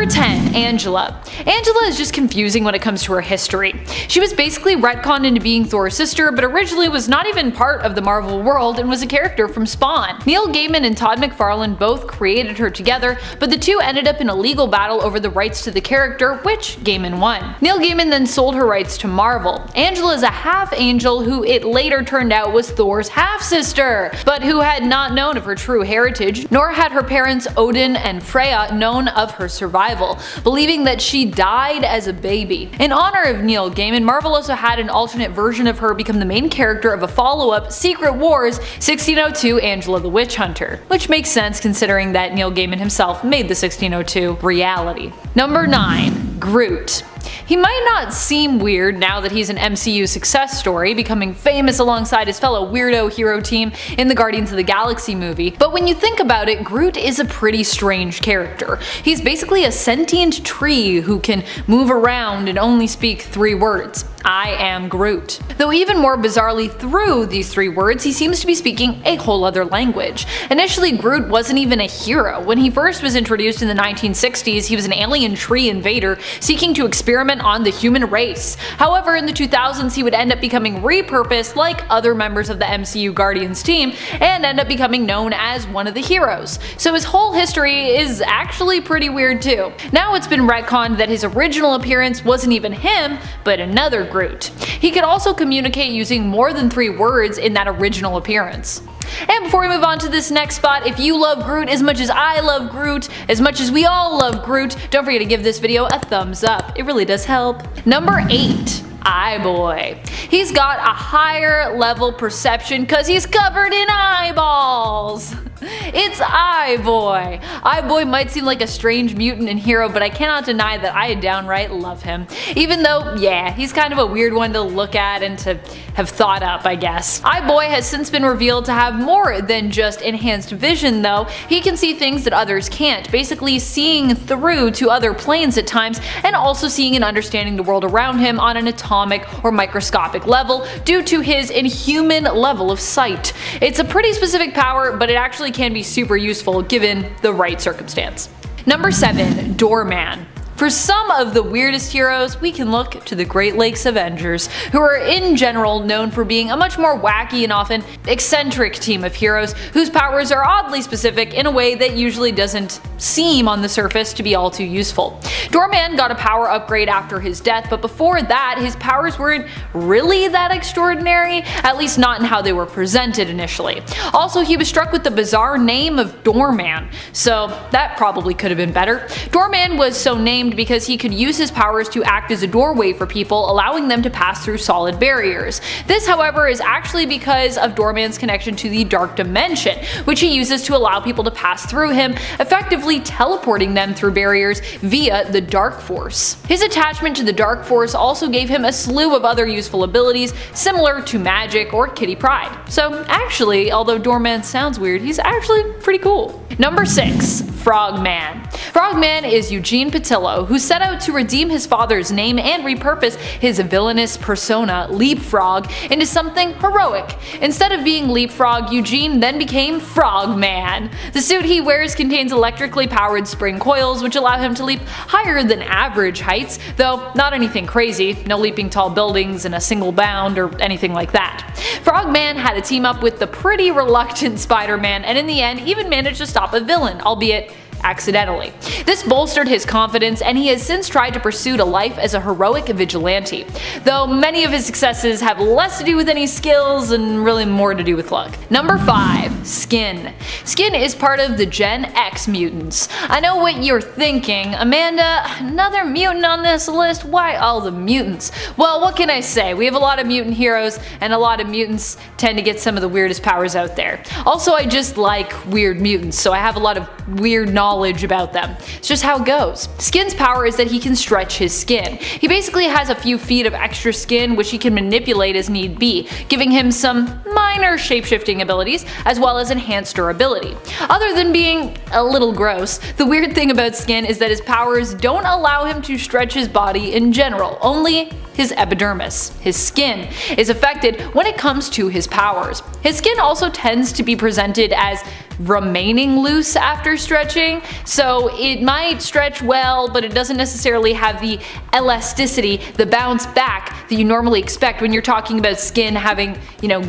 Number 10. Angela. Angela is just confusing when it comes to her history. She was basically retconned into being Thor's sister, but originally was not even part of the Marvel world and was a character from Spawn. Neil Gaiman and Todd McFarlane both created her together, but the two ended up in a legal battle over the rights to the character, which Gaiman won. Neil Gaiman then sold her rights to Marvel. Angela is a half-angel who it later turned out was Thor's half-sister, but who had not known of her true heritage, nor had her parents Odin and Freya known of her survival, believing that she died as a baby. In honor of Neil Gaiman, Marvel also had an alternate version of her become the main character of a follow-up, Secret Wars 1602 Angela the Witch Hunter, which makes sense considering that Neil Gaiman himself made the 1602 reality. Number 9. Groot. He might not seem weird now that he's an MCU success story, becoming famous alongside his fellow weirdo hero team in the Guardians of the Galaxy movie, but when you think about it, Groot is a pretty strange character. He's basically a sentient tree who can move around and only speak 3 words. I am Groot. Though even more bizarrely through these 3 words, he seems to be speaking a whole other language. Initially, Groot wasn't even a hero. When he first was introduced in the 1960s, he was an alien tree invader seeking to experiment on the human race. However, in the 2000s, he would end up becoming repurposed like other members of the MCU Guardians team and end up becoming known as one of the heroes. So his whole history is actually pretty weird too. Now it's been retconned that his original appearance wasn't even him, but another Groot. He could also communicate using more than 3 words in that original appearance. And before we move on to this next spot, if you love Groot as much as I love Groot, as much as we all love Groot, don't forget to give this video a thumbs up. It really does help. Number 8. Eye-Boy. He's got a higher level perception cause he's covered in eyeballs. It's Eye-Boy. Eye-Boy might seem like a strange mutant and hero, but I cannot deny that I downright love him. Even though, yeah, he's kind of a weird one to look at and to have thought up, I guess. Eye-Boy has since been revealed to have more than just enhanced vision though. He can see things that others can't, basically seeing through to other planes at times and also seeing and understanding the world around him on an atomic or microscopic level due to his inhuman level of sight. It's a pretty specific power, but it actually can be super useful given the right circumstance. Number 7. Doorman. For some of the weirdest heroes, we can look to the Great Lakes Avengers, who are in general known for being a much more wacky and often eccentric team of heroes whose powers are oddly specific in a way that usually doesn't seem on the surface to be all too useful. Doorman got a power upgrade after his death, but before that his powers weren't really that extraordinary, at least not in how they were presented initially. Also, he was struck with the bizarre name of Doorman, so that probably could have been better. Doorman was so named because he could use his powers to act as a doorway for people, allowing them to pass through solid barriers. This, however, is actually because of Doorman's connection to the Dark Dimension, which he uses to allow people to pass through him, effectively teleporting them through barriers via the Dark Force. His attachment to the Dark Force also gave him a slew of other useful abilities similar to magic or Kitty Pryde. So actually, although Doorman sounds weird, he's actually pretty cool. Number 6. Frogman. Frogman is Eugene Patillo, who set out to redeem his father's name and repurpose his villainous persona, Leapfrog, into something heroic. Instead of being Leapfrog, Eugene then became Frogman. The suit he wears contains electrically powered spring coils which allow him to leap higher than average heights, though not anything crazy, no leaping tall buildings in a single bound or anything like that. Frogman had to team up with the pretty reluctant Spider-Man and in the end even managed to stop a villain, albeit accidentally. This bolstered his confidence and he has since tried to pursue a life as a heroic vigilante, though many of his successes have less to do with any skills and really more to do with luck. Number 5. Skin. Skin is part of the Gen X mutants. I know what you're thinking, Amanda, another mutant on this list? Why all the mutants? Well, what can I say? We have a lot of mutant heroes and a lot of mutants tend to get some of the weirdest powers out there. Also, I just like weird mutants, so I have a lot of weird knowledge about them. It's just how it goes. Skin's power is that he can stretch his skin. He basically has a few feet of extra skin which he can manipulate as need be, giving him some minor shapeshifting abilities as well as enhanced durability. Other than being a little gross, the weird thing about Skin is that his powers don't allow him to stretch his body in general, only his epidermis. His skin is affected when it comes to his powers. His skin also tends to be presented as remaining loose after stretching, so it might stretch well, but it doesn't necessarily have the elasticity, the bounce back that you normally expect when you're talking about skin having,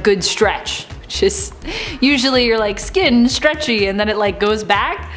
good stretch. Just usually you're like, skin stretchy, and then it like goes back.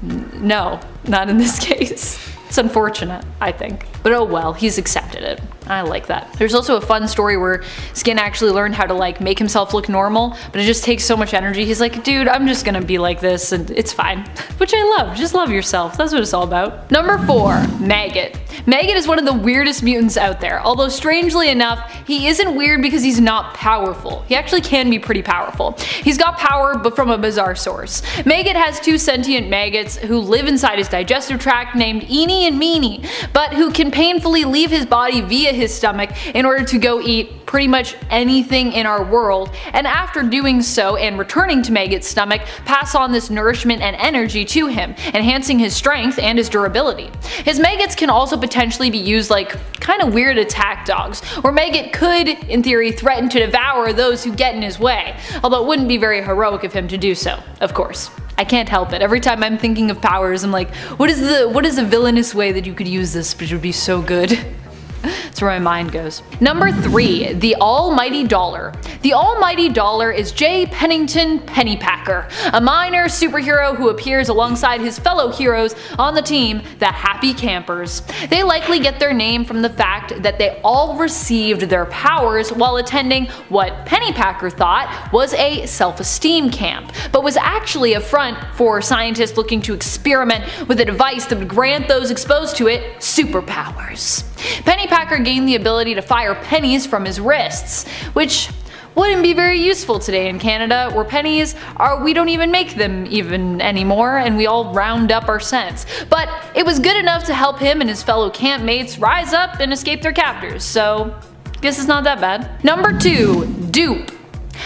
No, not in this case. It's unfortunate, I think. But oh well, he's accepted it. I like that. There's also a fun story where Skin actually learned how to like make himself look normal, but it just takes so much energy. He's like, dude, I'm just gonna be like this and it's fine. Which I love. Just love yourself. That's what it's all about. Number 4, Maggot. Maggot is one of the weirdest mutants out there, although strangely enough, he isn't weird because he's not powerful. He actually can be pretty powerful. He's got power, but from a bizarre source. Maggot has 2 sentient maggots who live inside his digestive tract named Eenie and Meanie, but who can painfully leave his body via his stomach in order to go eat pretty much anything in our world, and after doing so and returning to Maggot's stomach, pass on this nourishment and energy to him, enhancing his strength and his durability. His maggots can also potentially be used like kind of weird attack dogs, where Maggot could, in theory, threaten to devour those who get in his way, although it wouldn't be very heroic of him to do so, of course. I can't help it. Every time I'm thinking of powers, I'm like, what is a villainous way that you could use this, which would be so good? That's where my mind goes. Number 3, the Almighty Dollar. The Almighty Dollar is J. Pennington Pennypacker, a minor superhero who appears alongside his fellow heroes on the team, the Happy Campers. They likely get their name from the fact that they all received their powers while attending what Pennypacker thought was a self-esteem camp, but was actually a front for scientists looking to experiment with a device that would grant those exposed to it superpowers. Pennypacker gained the ability to fire pennies from his wrists, which wouldn't be very useful today in Canada, where pennies we don't even make them even anymore, and we all round up our cents. But it was good enough to help him and his fellow campmates rise up and escape their captors, so guess it's not that bad. Number 2, Dupe.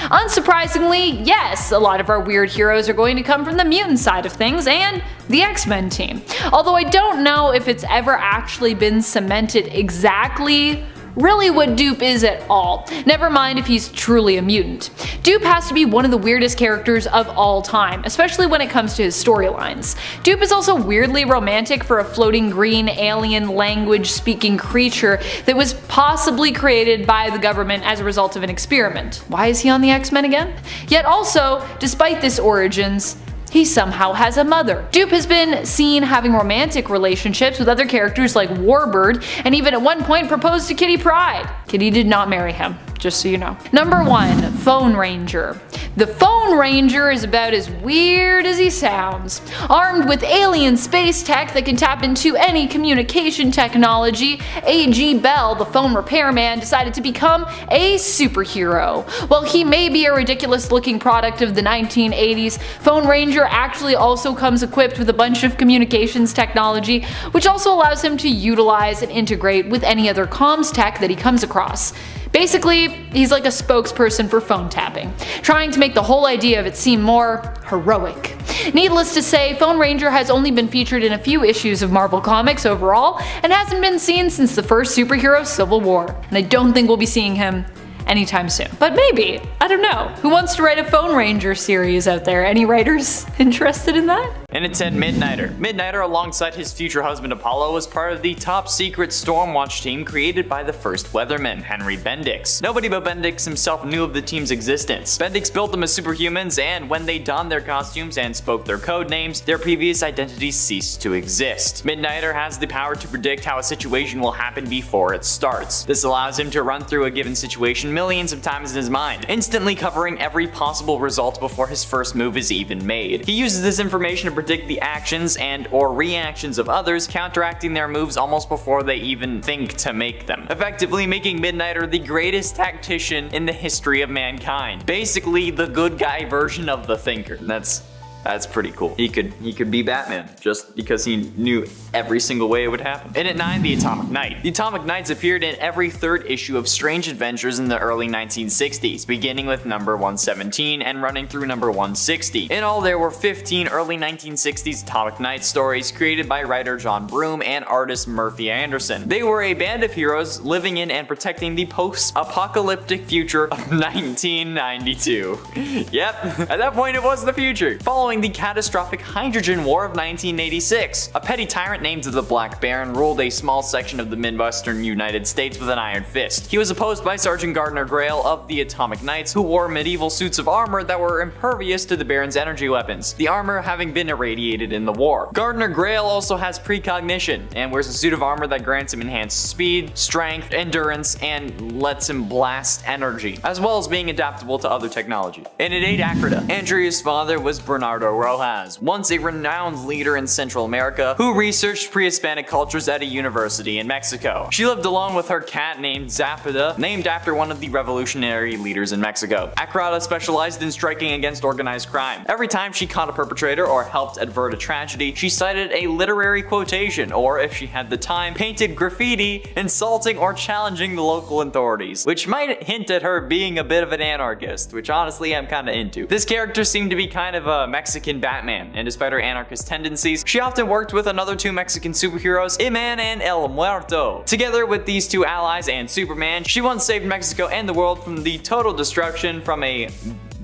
Unsurprisingly, yes, a lot of our weird heroes are going to come from the mutant side of things and the X-Men team. Although I don't know if it's ever actually been cemented exactly really what Dupe is at all, never mind if he's truly a mutant. Dupe has to be one of the weirdest characters of all time, especially when it comes to his storylines. Dupe is also weirdly romantic for a floating green alien language speaking creature that was possibly created by the government as a result of an experiment. Why is he on the X-Men again? Yet also, despite this origins, he somehow has a mother. Dupe has been seen having romantic relationships with other characters like Warbird, and even at one point proposed to Kitty Pryde. Kitty did not marry him, just so you know. Number 1, Phone Ranger. The Phone Ranger is about as weird as he sounds. Armed with alien space tech that can tap into any communication technology, A.G. Bell, the phone repairman, decided to become a superhero. While he may be a ridiculous looking product of the 1980s, Phone Ranger actually also comes equipped with a bunch of communications technology, which also allows him to utilize and integrate with any other comms tech that he comes across. Basically, he's like a spokesperson for phone tapping, trying to make the whole idea of it seem more heroic. Needless to say, Phone Ranger has only been featured in a few issues of Marvel Comics overall, and hasn't been seen since the first superhero Civil War, and I don't think we'll be seeing him anytime soon. But maybe, I don't know. Who wants to write a Phone Ranger series out there? Any writers interested in that? And it said Midnighter. Midnighter, alongside his future husband Apollo, was part of the top secret Stormwatch team created by the first weatherman, Henry Bendix. Nobody but Bendix himself knew of the team's existence. Bendix built them as superhumans, and when they donned their costumes and spoke their code names, their previous identities ceased to exist. Midnighter has the power to predict how a situation will happen before it starts. This allows him to run through a given situation millions of times in his mind, instantly covering every possible result before his first move is even made. He uses this information to predict the actions and or reactions of others, counteracting their moves almost before they even think to make them, effectively making Midnighter the greatest tactician in the history of mankind. Basically the good guy version of the Thinker. That's pretty cool. He could be Batman just because he knew every single way it would happen. And at 9, the Atomic Knight. The Atomic Knights appeared in every third issue of Strange Adventures in the early 1960s, beginning with number 117 and running through number 160. In all, there were 15 early 1960s Atomic Knight stories created by writer John Broome and artist Murphy Anderson. They were a band of heroes living in and protecting the post-apocalyptic future of 1992. Yep, at that point it was the future. Following following the catastrophic Hydrogen War of 1986. A petty tyrant named the Black Baron ruled a small section of the Midwestern United States with an iron fist. He was opposed by Sergeant Gardner Grail of the Atomic Knights, who wore medieval suits of armor that were impervious to the Baron's energy weapons, the armor having been irradiated in the war. Gardner Grail also has precognition, and wears a suit of armor that grants him enhanced speed, strength, endurance, and lets him blast energy, as well as being adaptable to other technology. In Innate Acrita, Andrea's father was Bernardo Rojas, once a renowned leader in Central America who researched pre-Hispanic cultures at a university in Mexico. She lived along with her cat named Zapata, named after one of the revolutionary leaders in Mexico. Acrita specialized in striking against organized crime. Every time she caught a perpetrator or helped avert a tragedy, she cited a literary quotation, or if she had the time, painted graffiti insulting or challenging the local authorities, which might hint at her being a bit of an anarchist, which honestly I'm kinda into. This character seemed to be kind of a Mexican Batman, and despite her anarchist tendencies, she often worked with another two Mexican superheroes, Iman and El Muerto. Together with these two allies and Superman, she once saved Mexico and the world from the total destruction from a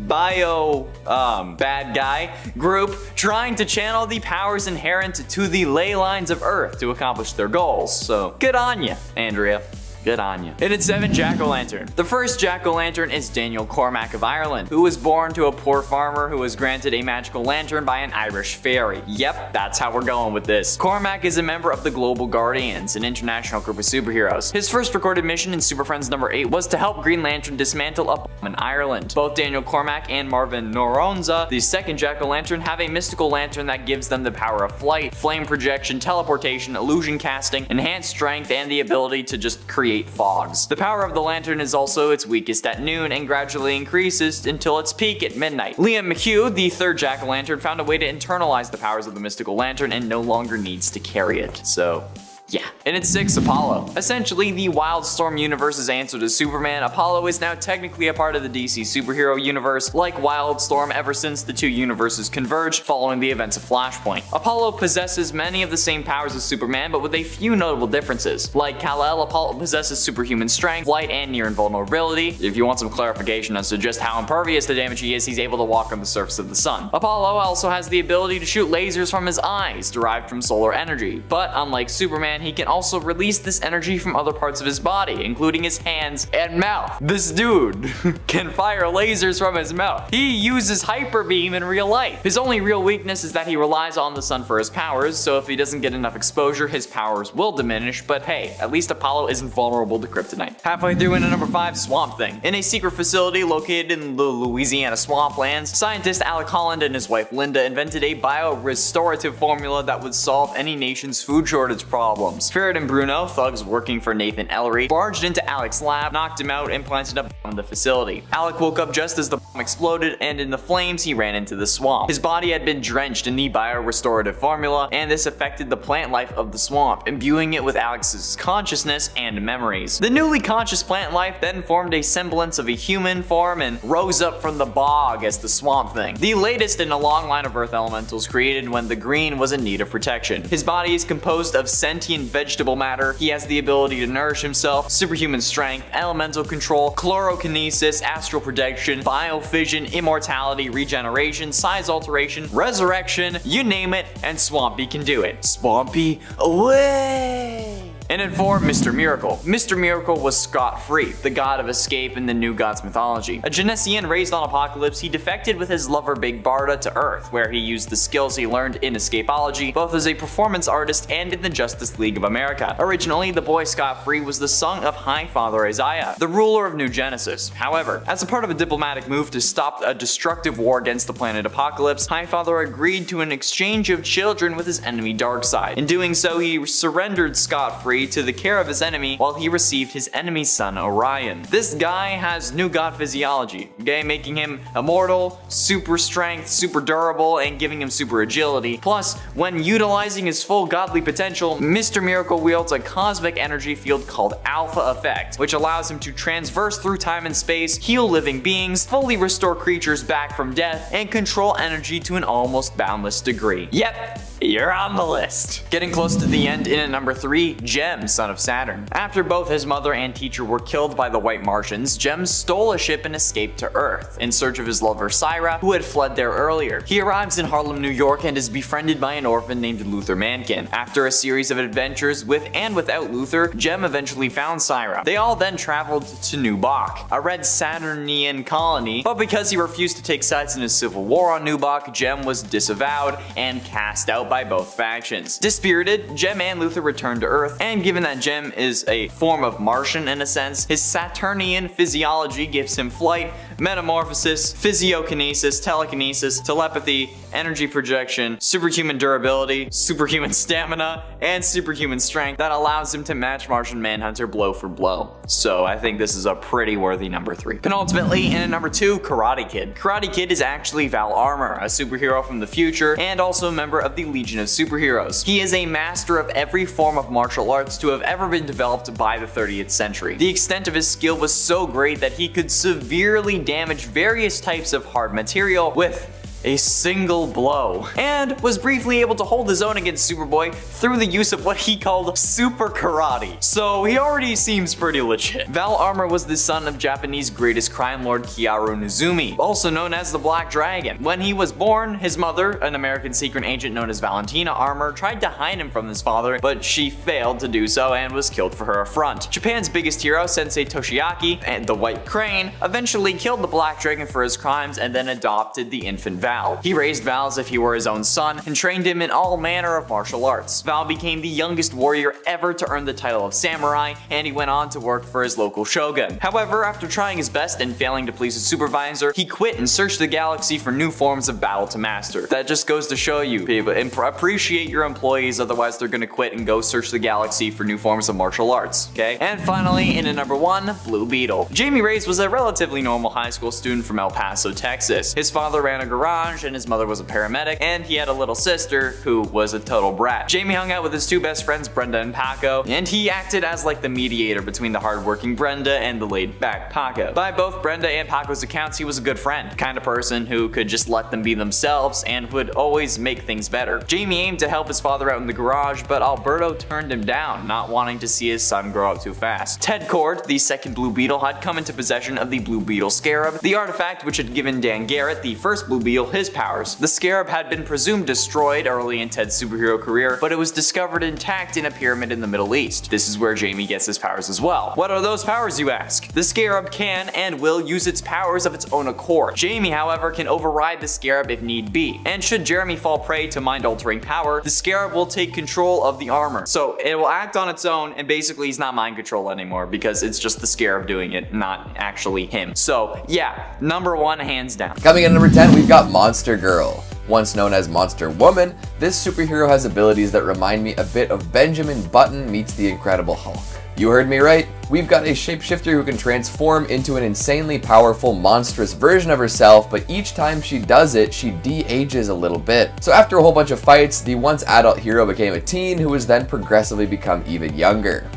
bad guy group trying to channel the powers inherent to the ley lines of Earth to accomplish their goals. So good on ya, Andrea. Good on you. In its 7th Jack-O-Lantern. The first Jack-O-Lantern is Daniel Cormack of Ireland, who was born to a poor farmer who was granted a magical lantern by an Irish fairy. Yep, that's how we're going with this. Cormac is a member of the Global Guardians, an international group of superheroes. His first recorded mission in Super Friends number 8 was to help Green Lantern dismantle a bomb in Ireland. Both Daniel Cormack and Marvin Noronza, the second Jack-O-Lantern, have a mystical lantern that gives them the power of flight, flame projection, teleportation, illusion casting, enhanced strength, and the ability to just create fogs. The power of the lantern is also its weakest at noon and gradually increases until its peak at midnight. Liam McHugh, the third Jack-O-Lantern, found a way to internalize the powers of the mystical lantern and no longer needs to carry it. So yeah. In its 6th, Apollo. Essentially the Wildstorm universe's answer to Superman, Apollo is now technically a part of the DC superhero universe, like Wildstorm ever since the two universes converged following the events of Flashpoint. Apollo possesses many of the same powers as Superman, but with a few notable differences. Like Kal-El, Apollo possesses superhuman strength, flight, and near invulnerability. If you want some clarification as to just how impervious to damage he is, he's able to walk on the surface of the sun. Apollo also has the ability to shoot lasers from his eyes, derived from solar energy, but unlike Superman, he can also release this energy from other parts of his body, including his hands and mouth. This dude can fire lasers from his mouth. He uses hyper beam in real life. His only real weakness is that he relies on the sun for his powers, so if he doesn't get enough exposure, his powers will diminish, but hey, at least Apollo isn't vulnerable to kryptonite. Halfway through into number 5, Swamp Thing. In a secret facility located in the Louisiana swamplands, scientist Alec Holland and his wife Linda invented a bio-restorative formula that would solve any nation's food shortage problems. Ferret and Bruno, thugs working for Nathan Ellery, barged into Alec's lab, knocked him out, and planted a bomb in the facility. Alec woke up just as the bomb exploded, and in the flames he ran into the swamp. His body had been drenched in the bio-restorative formula, and this affected the plant life of the swamp, imbuing it with Alec's consciousness and memories. The newly conscious plant life then formed a semblance of a human form and rose up from the bog as the Swamp Thing, the latest in a long line of Earth elementals created when the Green was in need of protection. His body is composed of sentient vegetable matter. He has the ability to nourish himself, superhuman strength, elemental control, chlorokinesis, astral projection, biofission, immortality, regeneration, size alteration, resurrection, you name it, and Swampy can do it. Swampy away! And in 4, Mr. Miracle. Mr. Miracle was scot-free, the god of escape in the New Gods mythology. A Genesian raised on Apokolips, he defected with his lover Big Barda to Earth, where he used the skills he learned in escapology, both as a performance artist and in the Justice League of America. Originally, the boy scot-free was the son of High Father Isaiah, the ruler of New Genesis. However, as a part of a diplomatic move to stop a destructive war against the planet Apokolips, High Father agreed to an exchange of children with his enemy Darkseid. In doing so, he surrendered scot-free to the care of his enemy while he received his enemy's son Orion. This guy has new god physiology, okay, making him immortal, super strength, super durable, and giving him super agility. Plus, when utilizing his full godly potential, Mr. Miracle wields a cosmic energy field called Alpha Effect, which allows him to transverse through time and space, heal living beings, fully restore creatures back from death, and control energy to an almost boundless degree. Yep, you're on the list. Getting close to the end in at number 3, Jem, son of Saturn. After both his mother and teacher were killed by the White Martians, Jem stole a ship and escaped to Earth in search of his lover Syra, who had fled there earlier. He arrives in Harlem, New York and is befriended by an orphan named Luther Mankin. After a series of adventures with and without Luther, Jem eventually found Syra. They all then traveled to Nubok, a red Saturnian colony, but because he refused to take sides in a civil war on Nubok, Jem was disavowed and cast out by both factions. Dispirited, Jem and Luther returned to Earth, and given that Jem is a form of Martian in a sense, his Saturnian physiology gives him flight, metamorphosis, physiokinesis, telekinesis, telepathy, energy projection, superhuman durability, superhuman stamina, and superhuman strength that allows him to match Martian Manhunter blow for blow. So I think this is a pretty worthy number 3. Penultimately, in at number 2, Karate Kid. Karate Kid is actually Val Armour, a superhero from the future and also a member of the Legion of Superheroes. He is a master of every form of martial arts to have ever been developed by the 30th century. The extent of his skill was so great that he could severely damage various types of hard material with a single blow, and was briefly able to hold his own against Superboy through the use of what he called super karate. So he already seems pretty legit. Val Armour was the son of Japanese greatest crime lord Kiaro Nozumi, also known as the Black Dragon. When he was born, his mother, an American secret agent known as Valentina Armour, tried to hide him from his father, but she failed to do so and was killed for her affront. Japan's biggest hero, Sensei Toshiaki, and the White Crane, eventually killed the Black Dragon for his crimes and then adopted the infant Val. He raised Val as if he were his own son and trained him in all manner of martial arts. Val became the youngest warrior ever to earn the title of samurai, and he went on to work for his local shogun. However, after trying his best and failing to please his supervisor, he quit and searched the galaxy for new forms of battle to master. That just goes to show you, people, appreciate your employees, otherwise they're gonna quit and go search the galaxy for new forms of martial arts, okay? And finally, in at number 1, Blue Beetle. Jamie Reyes was a relatively normal high school student from El Paso, Texas. His father ran a garage and his mother was a paramedic, and he had a little sister who was a total brat. Jamie hung out with his 2 best friends, Brenda and Paco, and he acted as like the mediator between the hardworking Brenda and the laid-back Paco. By both Brenda and Paco's accounts, he was a good friend, kind of person who could just let them be themselves and would always make things better. Jamie aimed to help his father out in the garage, but Alberto turned him down, not wanting to see his son grow up too fast. Ted Cord, the second Blue Beetle, had come into possession of the Blue Beetle Scarab, the artifact which had given Dan Garrett, the first Blue Beetle, his powers. The Scarab had been presumed destroyed early in Ted's superhero career, but it was discovered intact in a pyramid in the Middle East. This is where Jamie gets his powers as well. What are those powers, you ask? The Scarab can and will use its powers of its own accord. Jamie, however, can override the Scarab if need be, and should Jeremy fall prey to mind-altering power, the Scarab will take control of the armor. So it will act on its own, and basically he's not mind control anymore because it's just the Scarab doing it, not actually him. So yeah, number 1 hands down. Coming in at number 10, we've got Monster Girl. Once known as Monster Woman, this superhero has abilities that remind me a bit of Benjamin Button meets the Incredible Hulk. You heard me right, we've got a shapeshifter who can transform into an insanely powerful, monstrous version of herself, but each time she does it, she de-ages a little bit. So after a whole bunch of fights, the once adult hero became a teen who has then progressively become even younger.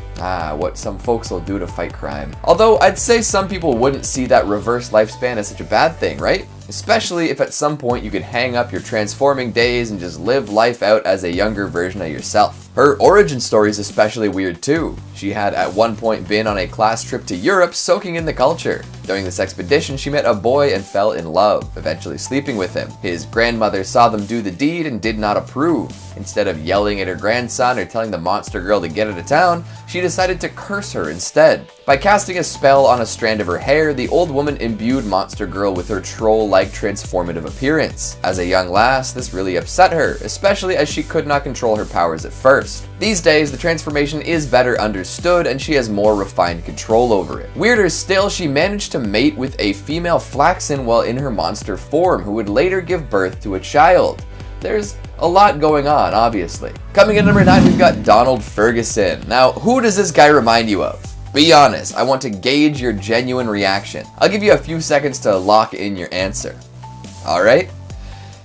What some folks will do to fight crime. Although I'd say some people wouldn't see that reverse lifespan as such a bad thing, right? Especially if at some point you could hang up your transforming days and just live life out as a younger version of yourself. Her origin story is especially weird too. She had at one point been on a class trip to Europe soaking in the culture. During this expedition, she met a boy and fell in love, eventually sleeping with him. His grandmother saw them do the deed and did not approve. Instead of yelling at her grandson or telling the monster girl to get out of town, she decided to curse her instead. By casting a spell on a strand of her hair, the old woman imbued Monster Girl with her troll-like transformative appearance. As a young lass, this really upset her, especially as she could not control her powers at first. These days, the transformation is better understood and she has more refined control over it. Weirder still, she managed to mate with a female Flaxen while in her monster form, who would later give birth to a child. There's a lot going on, obviously. Coming in at number 9, we've got Donald Ferguson. Now, who does this guy remind you of? Be honest, I want to gauge your genuine reaction. I'll give you a few seconds to lock in your answer. Alright?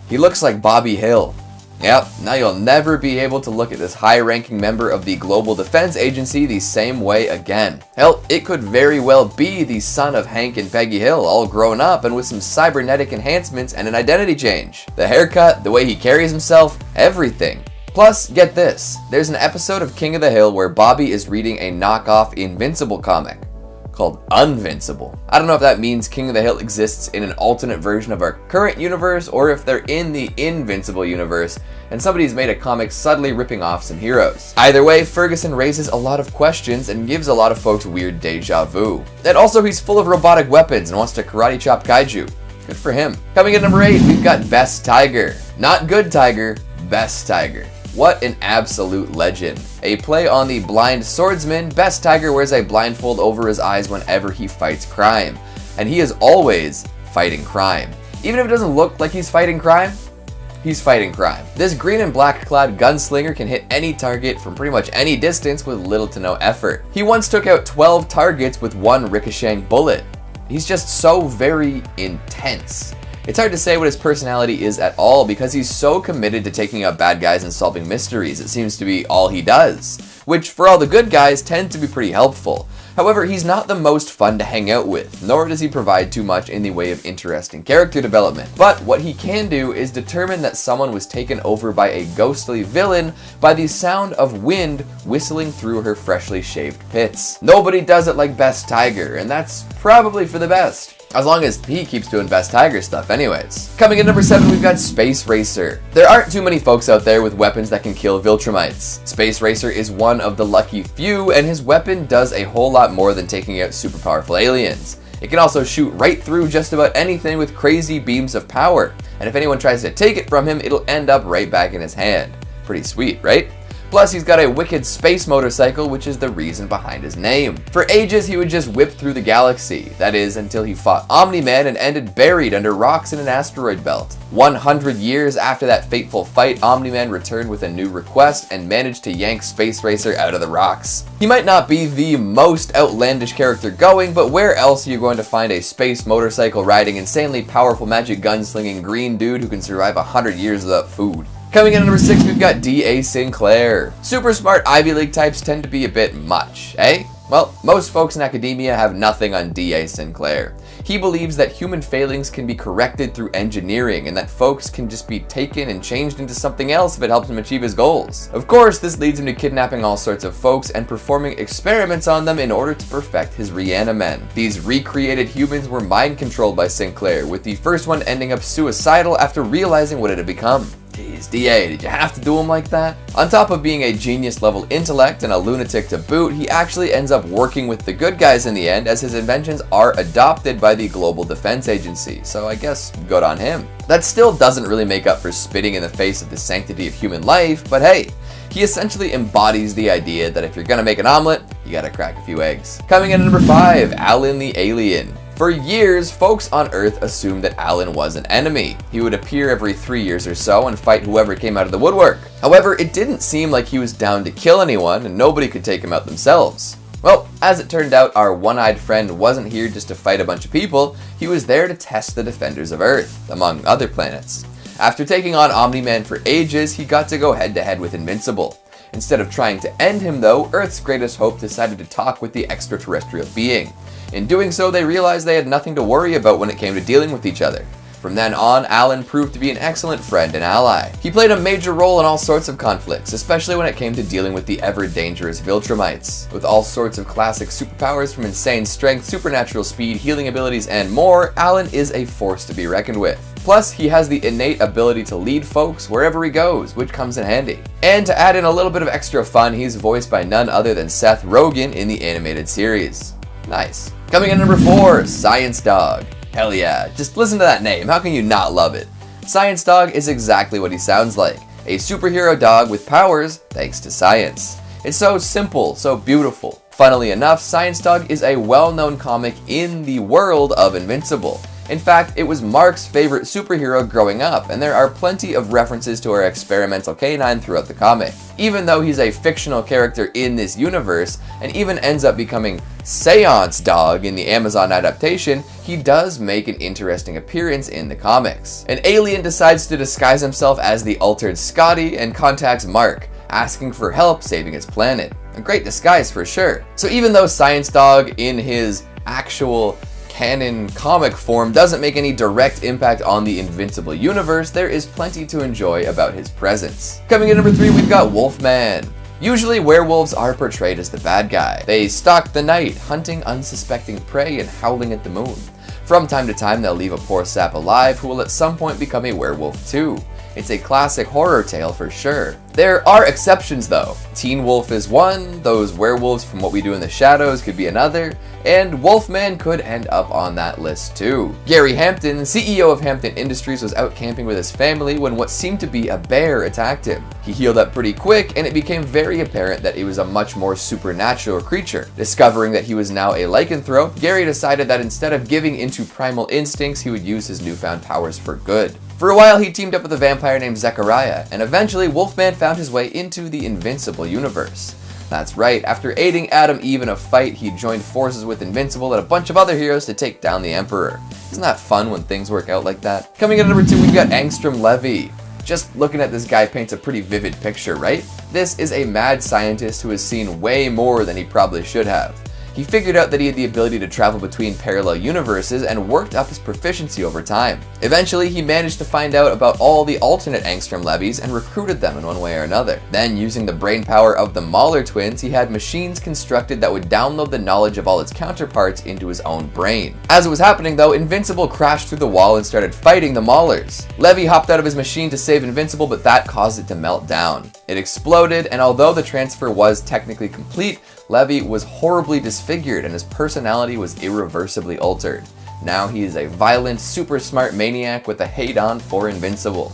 He looks like Bobby Hill. Yep, now you'll never be able to look at this high-ranking member of the Global Defense Agency the same way again. Hell, it could very well be the son of Hank and Peggy Hill, all grown up and with some cybernetic enhancements and an identity change. The haircut, the way he carries himself, everything. Plus, get this, there's an episode of King of the Hill where Bobby is reading a knockoff Invincible comic called Unvincible. I don't know if that means King of the Hill exists in an alternate version of our current universe, or if they're in the Invincible universe and somebody's made a comic subtly ripping off some heroes. Either way, Ferguson raises a lot of questions and gives a lot of folks weird deja vu. And also, he's full of robotic weapons and wants to karate chop kaiju. Good for him. Coming in number 8, we've got Best Tiger. Not Good Tiger, Best Tiger. What an absolute legend. A play on the blind swordsman, Best Tiger wears a blindfold over his eyes whenever he fights crime. And he is always fighting crime. Even if it doesn't look like he's fighting crime, he's fighting crime. This green and black clad gunslinger can hit any target from pretty much any distance with little to no effort. He once took out 12 targets with one ricocheting bullet. He's just so very intense. It's hard to say what his personality is at all because he's so committed to taking out bad guys and solving mysteries. It seems to be all he does, which for all the good guys tends to be pretty helpful. However, he's not the most fun to hang out with, nor does he provide too much in the way of interesting character development. But what he can do is determine that someone was taken over by a ghostly villain by the sound of wind whistling through her freshly shaved pits. Nobody does it like Best Tiger, and that's probably for the best. As long as he keeps doing Best Tiger stuff anyways. Coming in number 7, we've got Space Racer. There aren't too many folks out there with weapons that can kill Viltrumites. Space Racer is one of the lucky few, and his weapon does a whole lot more than taking out super powerful aliens. It can also shoot right through just about anything with crazy beams of power, and if anyone tries to take it from him, it'll end up right back in his hand. Pretty sweet, right? Plus, he's got a wicked space motorcycle, which is the reason behind his name. For ages, he would just whip through the galaxy. That is, until he fought Omni-Man and ended buried under rocks in an asteroid belt. 100 years after that fateful fight, Omni-Man returned with a new request and managed to yank Space Racer out of the rocks. He might not be the most outlandish character going, but where else are you going to find a space motorcycle riding, insanely powerful magic gun-slinging green dude who can survive 100 years without food? Coming in at number 6, we've got D.A. Sinclair. Super smart Ivy League types tend to be a bit much, eh? Well, most folks in academia have nothing on D.A. Sinclair. He believes that human failings can be corrected through engineering and that folks can just be taken and changed into something else if it helps him achieve his goals. Of course, this leads him to kidnapping all sorts of folks and performing experiments on them in order to perfect his Reanimen. These recreated humans were mind controlled by Sinclair, with the first one ending up suicidal after realizing what it had become. Jeez, DA, did you have to do him like that? On top of being a genius level intellect and a lunatic to boot, he actually ends up working with the good guys in the end as his inventions are adopted by the Global Defense Agency, so I guess good on him. That still doesn't really make up for spitting in the face of the sanctity of human life, but hey, he essentially embodies the idea that if you're gonna make an omelet, you gotta crack a few eggs. Coming in at number 5, Alan the Alien. For years, folks on Earth assumed that Alan was an enemy. He would appear every 3 years or so and fight whoever came out of the woodwork. However, it didn't seem like he was down to kill anyone, and nobody could take him out themselves. Well, as it turned out, our one-eyed friend wasn't here just to fight a bunch of people, he was there to test the defenders of Earth, among other planets. After taking on Omni-Man for ages, he got to go head-to-head with Invincible. Instead of trying to end him though, Earth's greatest hope decided to talk with the extraterrestrial being. In doing so, they realized they had nothing to worry about when it came to dealing with each other. From then on, Alan proved to be an excellent friend and ally. He played a major role in all sorts of conflicts, especially when it came to dealing with the ever-dangerous Viltrumites. With all sorts of classic superpowers from insane strength, supernatural speed, healing abilities, and more, Alan is a force to be reckoned with. Plus, he has the innate ability to lead folks wherever he goes, which comes in handy. And to add in a little bit of extra fun, he's voiced by none other than Seth Rogen in the animated series. Nice. Coming in number 4, Science Dog. Hell yeah, just listen to that name, how can you not love it? Science Dog is exactly what he sounds like, a superhero dog with powers thanks to science. It's so simple, so beautiful. Funnily enough, Science Dog is a well-known comic in the world of Invincible. In fact, it was Mark's favorite superhero growing up, and there are plenty of references to our experimental canine throughout the comic. Even though he's a fictional character in this universe, and even ends up becoming Seance Dog in the Amazon adaptation, he does make an interesting appearance in the comics. An alien decides to disguise himself as the altered Scotty and contacts Mark, asking for help saving his planet. A great disguise for sure. So even though Science Dog in his actual canon comic form doesn't make any direct impact on the Invincible universe, there is plenty to enjoy about his presence. Coming in number 3, we've got Wolfman. Usually werewolves are portrayed as the bad guy. They stalk the night, hunting unsuspecting prey and howling at the moon. From time to time, they'll leave a poor sap alive who will at some point become a werewolf too. It's a classic horror tale for sure. There are exceptions though. Teen Wolf is one, those werewolves from What We Do in the Shadows could be another, and Wolfman could end up on that list too. Gary Hampton, CEO of Hampton Industries, was out camping with his family when what seemed to be a bear attacked him. He healed up pretty quick, and it became very apparent that he was a much more supernatural creature. Discovering that he was now a lycanthrope, Gary decided that instead of giving into primal instincts, he would use his newfound powers for good. For a while, he teamed up with a vampire named Zechariah, and eventually Wolfman found his way into the Invincible universe. That's right, after aiding Adam Eve in a fight, he joined forces with Invincible and a bunch of other heroes to take down the Emperor. Isn't that fun when things work out like that? Coming in at number 2, we've got Angstrom Levy. Just looking at this guy paints a pretty vivid picture, right? This is a mad scientist who has seen way more than he probably should have. He figured out that he had the ability to travel between parallel universes and worked up his proficiency over time. Eventually, he managed to find out about all the alternate Angstrom Levies and recruited them in one way or another. Then, using the brain power of the Mahler twins, he had machines constructed that would download the knowledge of all its counterparts into his own brain. As it was happening though, Invincible crashed through the wall and started fighting the Mahlers. Levy hopped out of his machine to save Invincible, but that caused it to melt down. It exploded, and although the transfer was technically complete, Levy was horribly disfigured and his personality was irreversibly altered. Now he is a violent, super smart maniac with a hate-on for Invincible.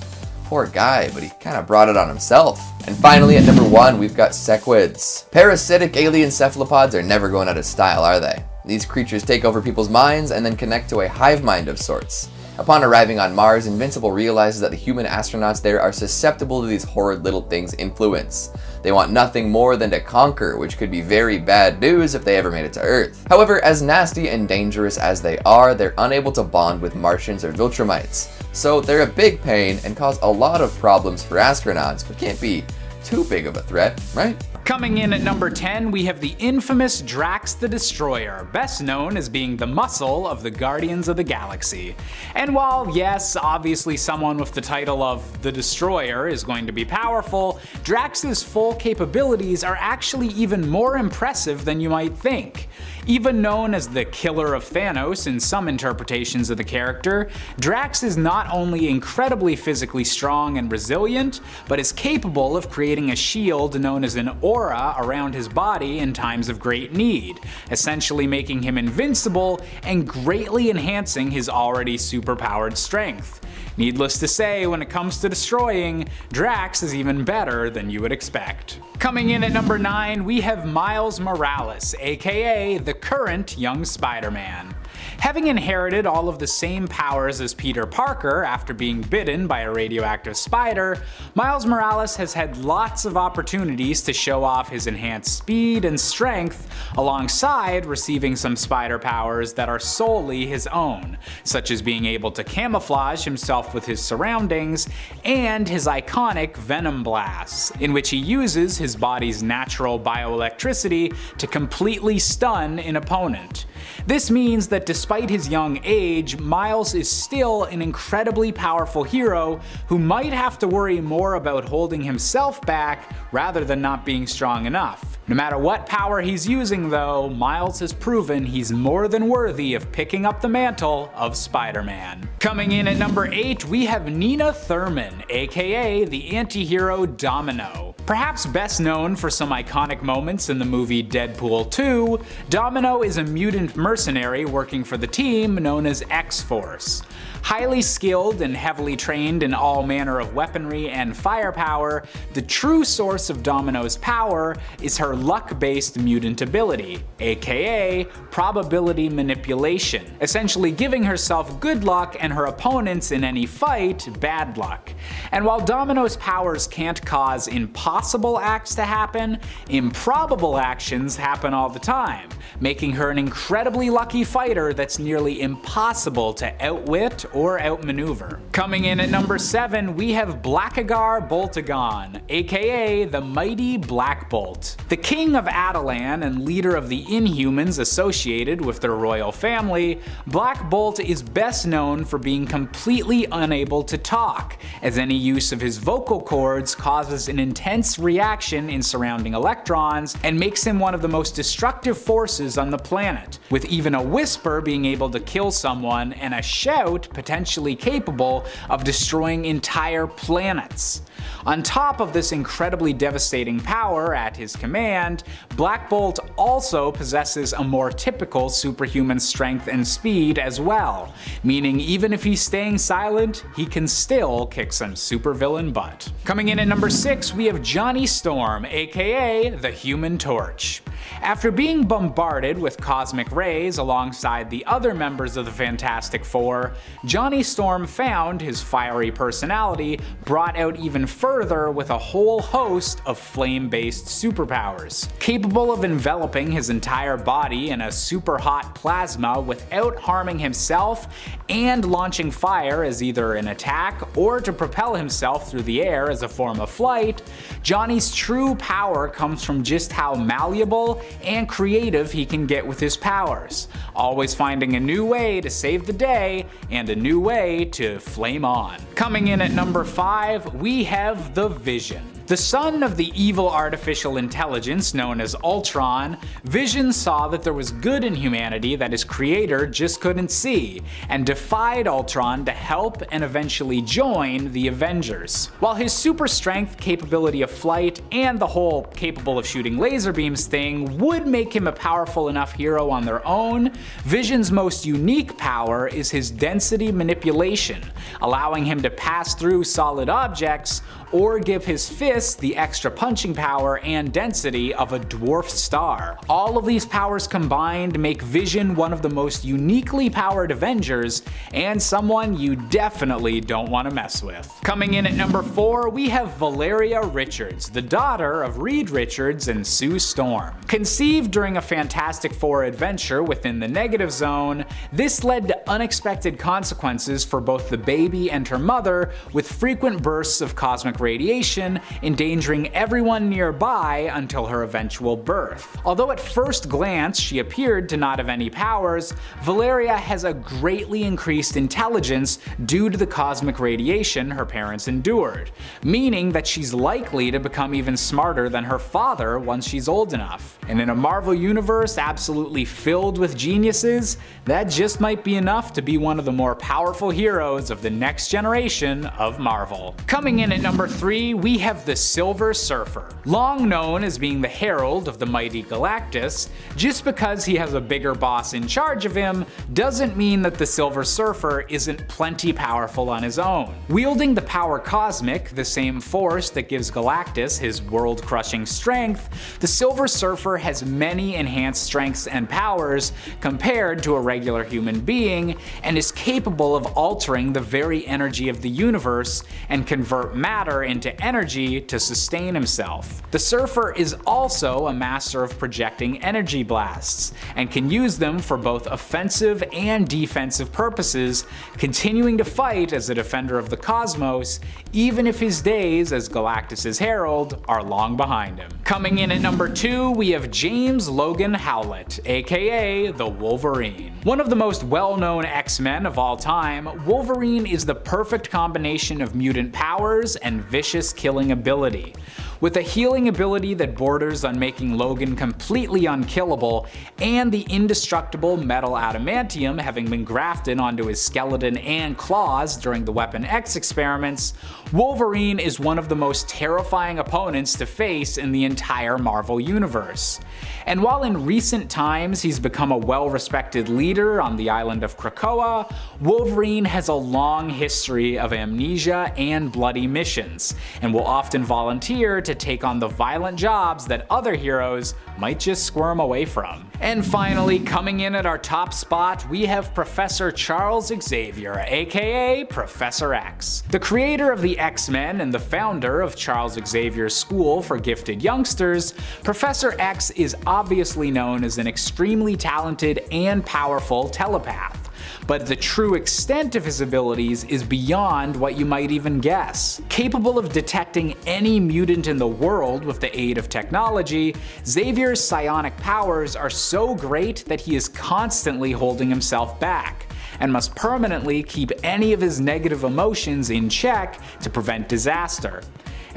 Poor guy, but he kind of brought it on himself. And finally, at number 1, we've got Sequids. Parasitic alien cephalopods are never going out of style, are they? These creatures take over people's minds and then connect to a hive mind of sorts. Upon arriving on Mars, Invincible realizes that the human astronauts there are susceptible to these horrid little things' influence. They want nothing more than to conquer, which could be very bad news if they ever made it to Earth. However, as nasty and dangerous as they are, they're unable to bond with Martians or Viltrumites. So they're a big pain and cause a lot of problems for astronauts, but can't be too big of a threat, right? Coming in at number 10, we have the infamous Drax the Destroyer, best known as being the muscle of the Guardians of the Galaxy. And while, yes, obviously someone with the title of the Destroyer is going to be powerful, Drax's full capabilities are actually even more impressive than you might think. Even known as the Killer of Thanos in some interpretations of the character, Drax is not only incredibly physically strong and resilient, but is capable of creating a shield known as an aura around his body in times of great need, essentially making him invincible and greatly enhancing his already superpowered strength. Needless to say, when it comes to destroying, Drax is even better than you would expect. Coming in at number 9, we have Miles Morales, aka the current young Spider-Man. Having inherited all of the same powers as Peter Parker after being bitten by a radioactive spider, Miles Morales has had lots of opportunities to show off his enhanced speed and strength alongside receiving some spider powers that are solely his own, such as being able to camouflage himself with his surroundings and his iconic Venom Blasts, in which he uses his body's natural bioelectricity to completely stun an opponent. This means that despite his young age, Miles is still an incredibly powerful hero who might have to worry more about holding himself back rather than not being strong enough. No matter what power he's using though, Miles has proven he's more than worthy of picking up the mantle of Spider-Man. Coming in at number 8, we have Nina Thurman, aka the anti-hero Domino. Perhaps best known for some iconic moments in the movie Deadpool 2, Domino is a mutant mercenary working for the team known as X-Force. Highly skilled and heavily trained in all manner of weaponry and firepower, the true source of Domino's power is her luck-based mutant ability, aka probability manipulation, essentially giving herself good luck and her opponents in any fight bad luck. And while Domino's powers can't cause impossible acts to happen, improbable actions happen all the time, making her an incredibly lucky fighter that's nearly impossible to outwit or outmaneuver. Coming in at number 7, we have Blackagar Boltagon, aka the mighty Black Bolt. The king of Atalan and leader of the Inhumans associated with their royal family, Black Bolt is best known for being completely unable to talk, as any use of his vocal cords causes an intense reaction in surrounding electrons and makes him one of the most destructive forces on the planet, with even a whisper being able to kill someone and a shout potentially capable of destroying entire planets. On top of this incredibly devastating power at his command, Black Bolt also possesses a more typical superhuman strength and speed as well, meaning even if he's staying silent, he can still kick some supervillain butt. Coming in at number 6, we have Johnny Storm, aka the Human Torch. After being bombarded with cosmic rays alongside the other members of the Fantastic Four, Johnny Storm found his fiery personality brought out even further with a whole host of flame-based superpowers. Capable of enveloping his entire body in a super hot plasma without harming himself, and launching fire as either an attack or to propel himself through the air as a form of flight, Johnny's true power comes from just how malleable and creative he can get with his powers, always finding a new way to save the day and a new way to flame on. Coming in at number 5, we have the Vision. The son of the evil artificial intelligence known as Ultron, Vision saw that there was good in humanity that his creator just couldn't see, and defied Ultron to help and eventually join the Avengers. While his super strength, capability of flight, and the whole capable of shooting laser beams thing would make him a powerful enough hero on their own, Vision's most unique power is his density manipulation, allowing him to pass through solid objects or give his fist the extra punching power and density of a dwarf star. All of these powers combined make Vision one of the most uniquely powered Avengers, and someone you definitely don't want to mess with. Coming in at number 4, we have Valeria Richards, the daughter of Reed Richards and Sue Storm. Conceived during a Fantastic Four adventure within the Negative Zone, this led to unexpected consequences for both the baby and her mother, with frequent bursts of cosmic radiation, endangering everyone nearby until her eventual birth. Although at first glance she appeared to not have any powers, Valeria has a greatly increased intelligence due to the cosmic radiation her parents endured, meaning that she's likely to become even smarter than her father once she's old enough. And in a Marvel universe absolutely filled with geniuses, that just might be enough to be one of the more powerful heroes of the next generation of Marvel. Coming in at number 3, we have the Silver Surfer. Long known as being the herald of the mighty Galactus, just because he has a bigger boss in charge of him doesn't mean that the Silver Surfer isn't plenty powerful on his own. Wielding the power cosmic, the same force that gives Galactus his world-crushing strength, the Silver Surfer has many enhanced strengths and powers compared to a regular human being, and is capable of altering the very energy of the universe and convert matter into energy to sustain himself. The Surfer is also a master of projecting energy blasts, and can use them for both offensive and defensive purposes, continuing to fight as a defender of the cosmos, even if his days as Galactus' herald are long behind him. Coming in at number 2, we have James Logan Howlett, aka the Wolverine. One of the most well-known X-Men of all time, Wolverine is the perfect combination of mutant powers and vicious killing ability. With a healing ability that borders on making Logan completely unkillable, and the indestructible metal adamantium having been grafted onto his skeleton and claws during the Weapon X experiments, Wolverine is one of the most terrifying opponents to face in the entire Marvel Universe. And while in recent times he's become a well-respected leader on the island of Krakoa, Wolverine has a long history of amnesia and bloody missions, and will often volunteer to take on the violent jobs that other heroes might just squirm away from. And finally, coming in at our top spot, we have Professor Charles Xavier, aka Professor X. The creator of the X-Men and the founder of Charles Xavier's School for Gifted Youngsters, Professor X is obviously known as an extremely talented and powerful telepath. But the true extent of his abilities is beyond what you might even guess. Capable of detecting any mutant in the world with the aid of technology, Xavier's psionic powers are so great that he is constantly holding himself back, and must permanently keep any of his negative emotions in check to prevent disaster.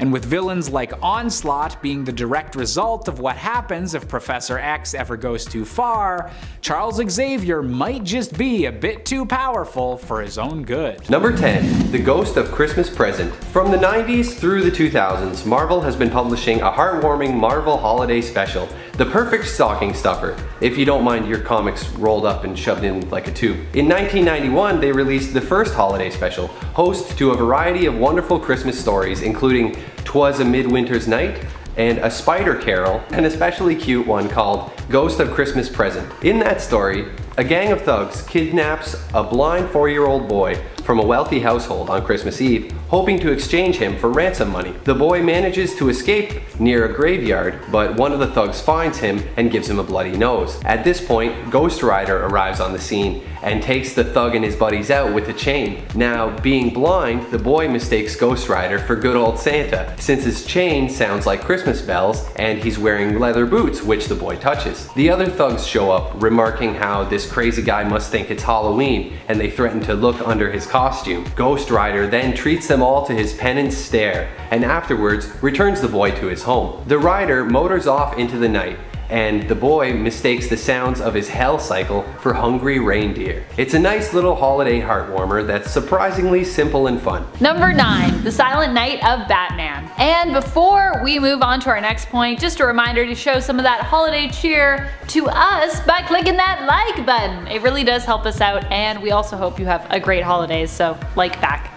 And with villains like Onslaught being the direct result of what happens if Professor X ever goes too far, Charles Xavier might just be a bit too powerful for his own good. Number 10. The Ghost of Christmas Present. From the 90s through the 2000s, Marvel has been publishing a heartwarming Marvel holiday special, the perfect stocking stuffer, if you don't mind your comics rolled up and shoved in like a tube. In 1991, they released the first holiday special, host to a variety of wonderful Christmas stories, including 'Twas a Midwinter's Night, and A Spider Carol, an especially cute one called Ghost of Christmas Present. In that story, a gang of thugs kidnaps a blind 4-year-old boy from a wealthy household on Christmas Eve, hoping to exchange him for ransom money. The boy manages to escape near a graveyard, but one of the thugs finds him and gives him a bloody nose. At this point, Ghost Rider arrives on the scene and takes the thug and his buddies out with a chain. Now, being blind, the boy mistakes Ghost Rider for good old Santa, since his chain sounds like Christmas bells and he's wearing leather boots, which the boy touches. The other thugs show up, remarking how this crazy guy must think it's Halloween, and they threaten to look under his costume. Ghost Rider then treats them all to his penance stare, and afterwards returns the boy to his home. The rider motors off into the night, and the boy mistakes the sounds of his hell cycle for hungry reindeer. It's a nice little holiday heartwarmer that's surprisingly simple and fun. Number 9. The Silent Night of Batman. And before we move on to our next point, just a reminder to show some of that holiday cheer to us by clicking that like button. It really does help us out, and we also hope you have a great holidays, so like back.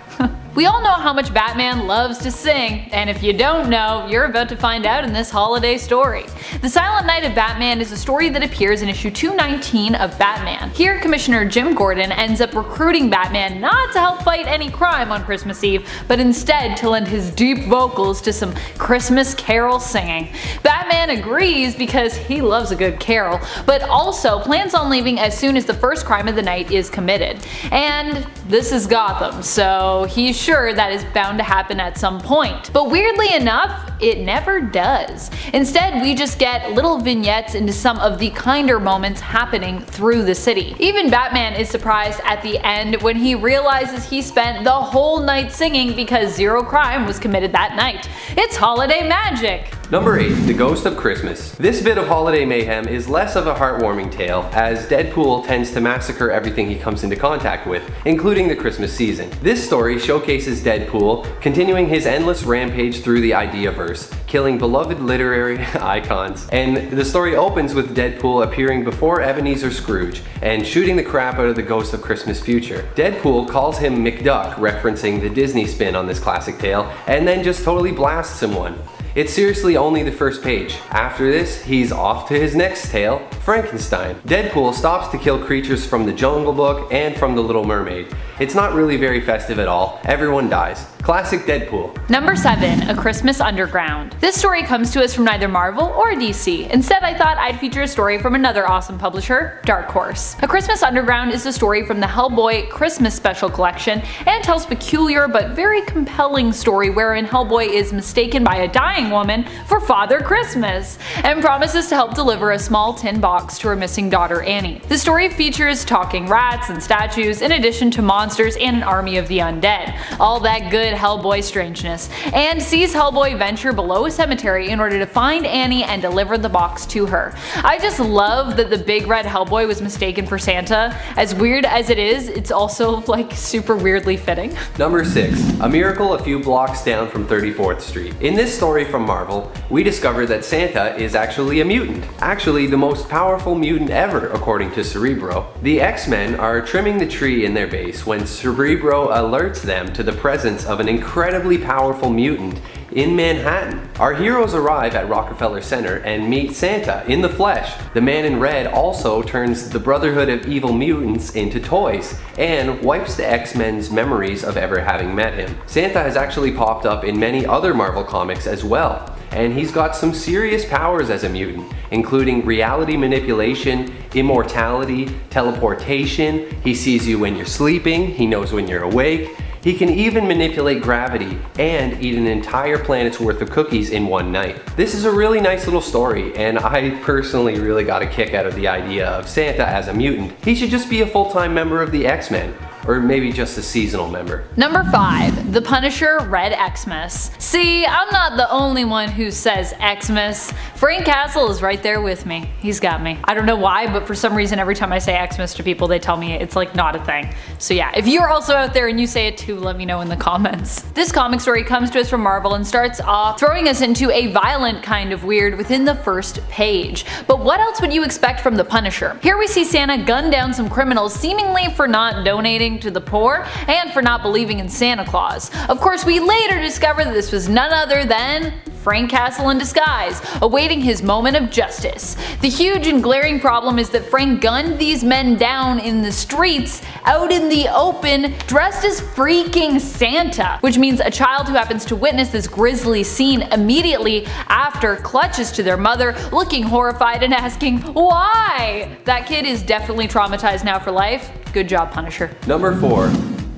We all know how much Batman loves to sing, and if you don't know, you're about to find out in this holiday story. The Silent Night of Batman is a story that appears in issue 219 of Batman. Here, Commissioner Jim Gordon ends up recruiting Batman not to help fight any crime on Christmas Eve, but instead to lend his deep vocals to some Christmas carol singing. Batman agrees because he loves a good carol, but also plans on leaving as soon as the first crime of the night is committed. And this is Gotham, so he's sure that is bound to happen at some point. But weirdly enough, it never does. Instead, we just get little vignettes into some of the kinder moments happening through the city. Even Batman is surprised at the end when he realizes he spent the whole night singing because zero crime was committed that night. It's holiday magic! Number 8. The Ghost of Christmas. This bit of holiday mayhem is less of a heartwarming tale, as Deadpool tends to massacre everything he comes into contact with, including the Christmas season. This story showcases Deadpool continuing his endless rampage through the Ideaverse, killing beloved literary icons. And the story opens with Deadpool appearing before Ebenezer Scrooge and shooting the crap out of the Ghost of Christmas future. Deadpool calls him McDuck, referencing the Disney spin on this classic tale, and then just totally blasts him one. It's seriously only the first page. After this, he's off to his next tale, Frankenstein. Deadpool stops to kill creatures from the Jungle Book and from the Little Mermaid. It's not really very festive at all. Everyone dies. Classic Deadpool. Number 7. A Christmas Underground. This story comes to us from neither Marvel or DC. Instead, I thought I'd feature a story from another awesome publisher, Dark Horse. A Christmas Underground is a story from the Hellboy Christmas Special Collection and tells a peculiar but very compelling story wherein Hellboy is mistaken by a dying crying woman for Father Christmas and promises to help deliver a small tin box to her missing daughter Annie. The story features talking rats and statues in addition to monsters and an army of the undead. All that good Hellboy strangeness, and sees Hellboy venture below a cemetery in order to find Annie and deliver the box to her. I just love that the big red Hellboy was mistaken for Santa. As weird as it is, it's also like super weirdly fitting. Number 6. A miracle a few blocks down from 34th Street. In this story from Marvel, we discover that Santa is actually a mutant. Actually, the most powerful mutant ever, according to Cerebro. The X-Men are trimming the tree in their base when Cerebro alerts them to the presence of an incredibly powerful mutant in Manhattan. Our heroes arrive at Rockefeller Center and meet Santa in the flesh. The man in red also turns the Brotherhood of Evil Mutants into toys and wipes the X-Men's memories of ever having met him. Santa has actually popped up in many other Marvel comics as well, and he's got some serious powers as a mutant, including reality manipulation, immortality, teleportation. He sees you when you're sleeping, he knows when you're awake. He can even manipulate gravity and eat an entire planet's worth of cookies in one night. This is a really nice little story, and I personally really got a kick out of the idea of Santa as a mutant. He should just be a full-time member of the X-Men. Or maybe just a seasonal member. Number 5. The Punisher Red Xmas. See, I'm not the only one who says Xmas. Frank Castle is right there with me. He's got me. I don't know why, but for some reason every time I say Xmas to people they tell me it's like not a thing. So yeah, if you're also out there and you say it too, let me know in the comments. This comic story comes to us from Marvel and starts off throwing us into a violent kind of weird within the first page. But what else would you expect from the Punisher? Here we see Santa gun down some criminals seemingly for not donating to the poor and for not believing in Santa Claus. Of course, we later discover that this was none other than Frank Castle in disguise, awaiting his moment of justice. The huge and glaring problem is that Frank gunned these men down in the streets, out in the open, dressed as freaking Santa, which means a child who happens to witness this grisly scene immediately after clutches to their mother, looking horrified and asking, why? That kid is definitely traumatized now for life. Good job, Punisher. Number 4.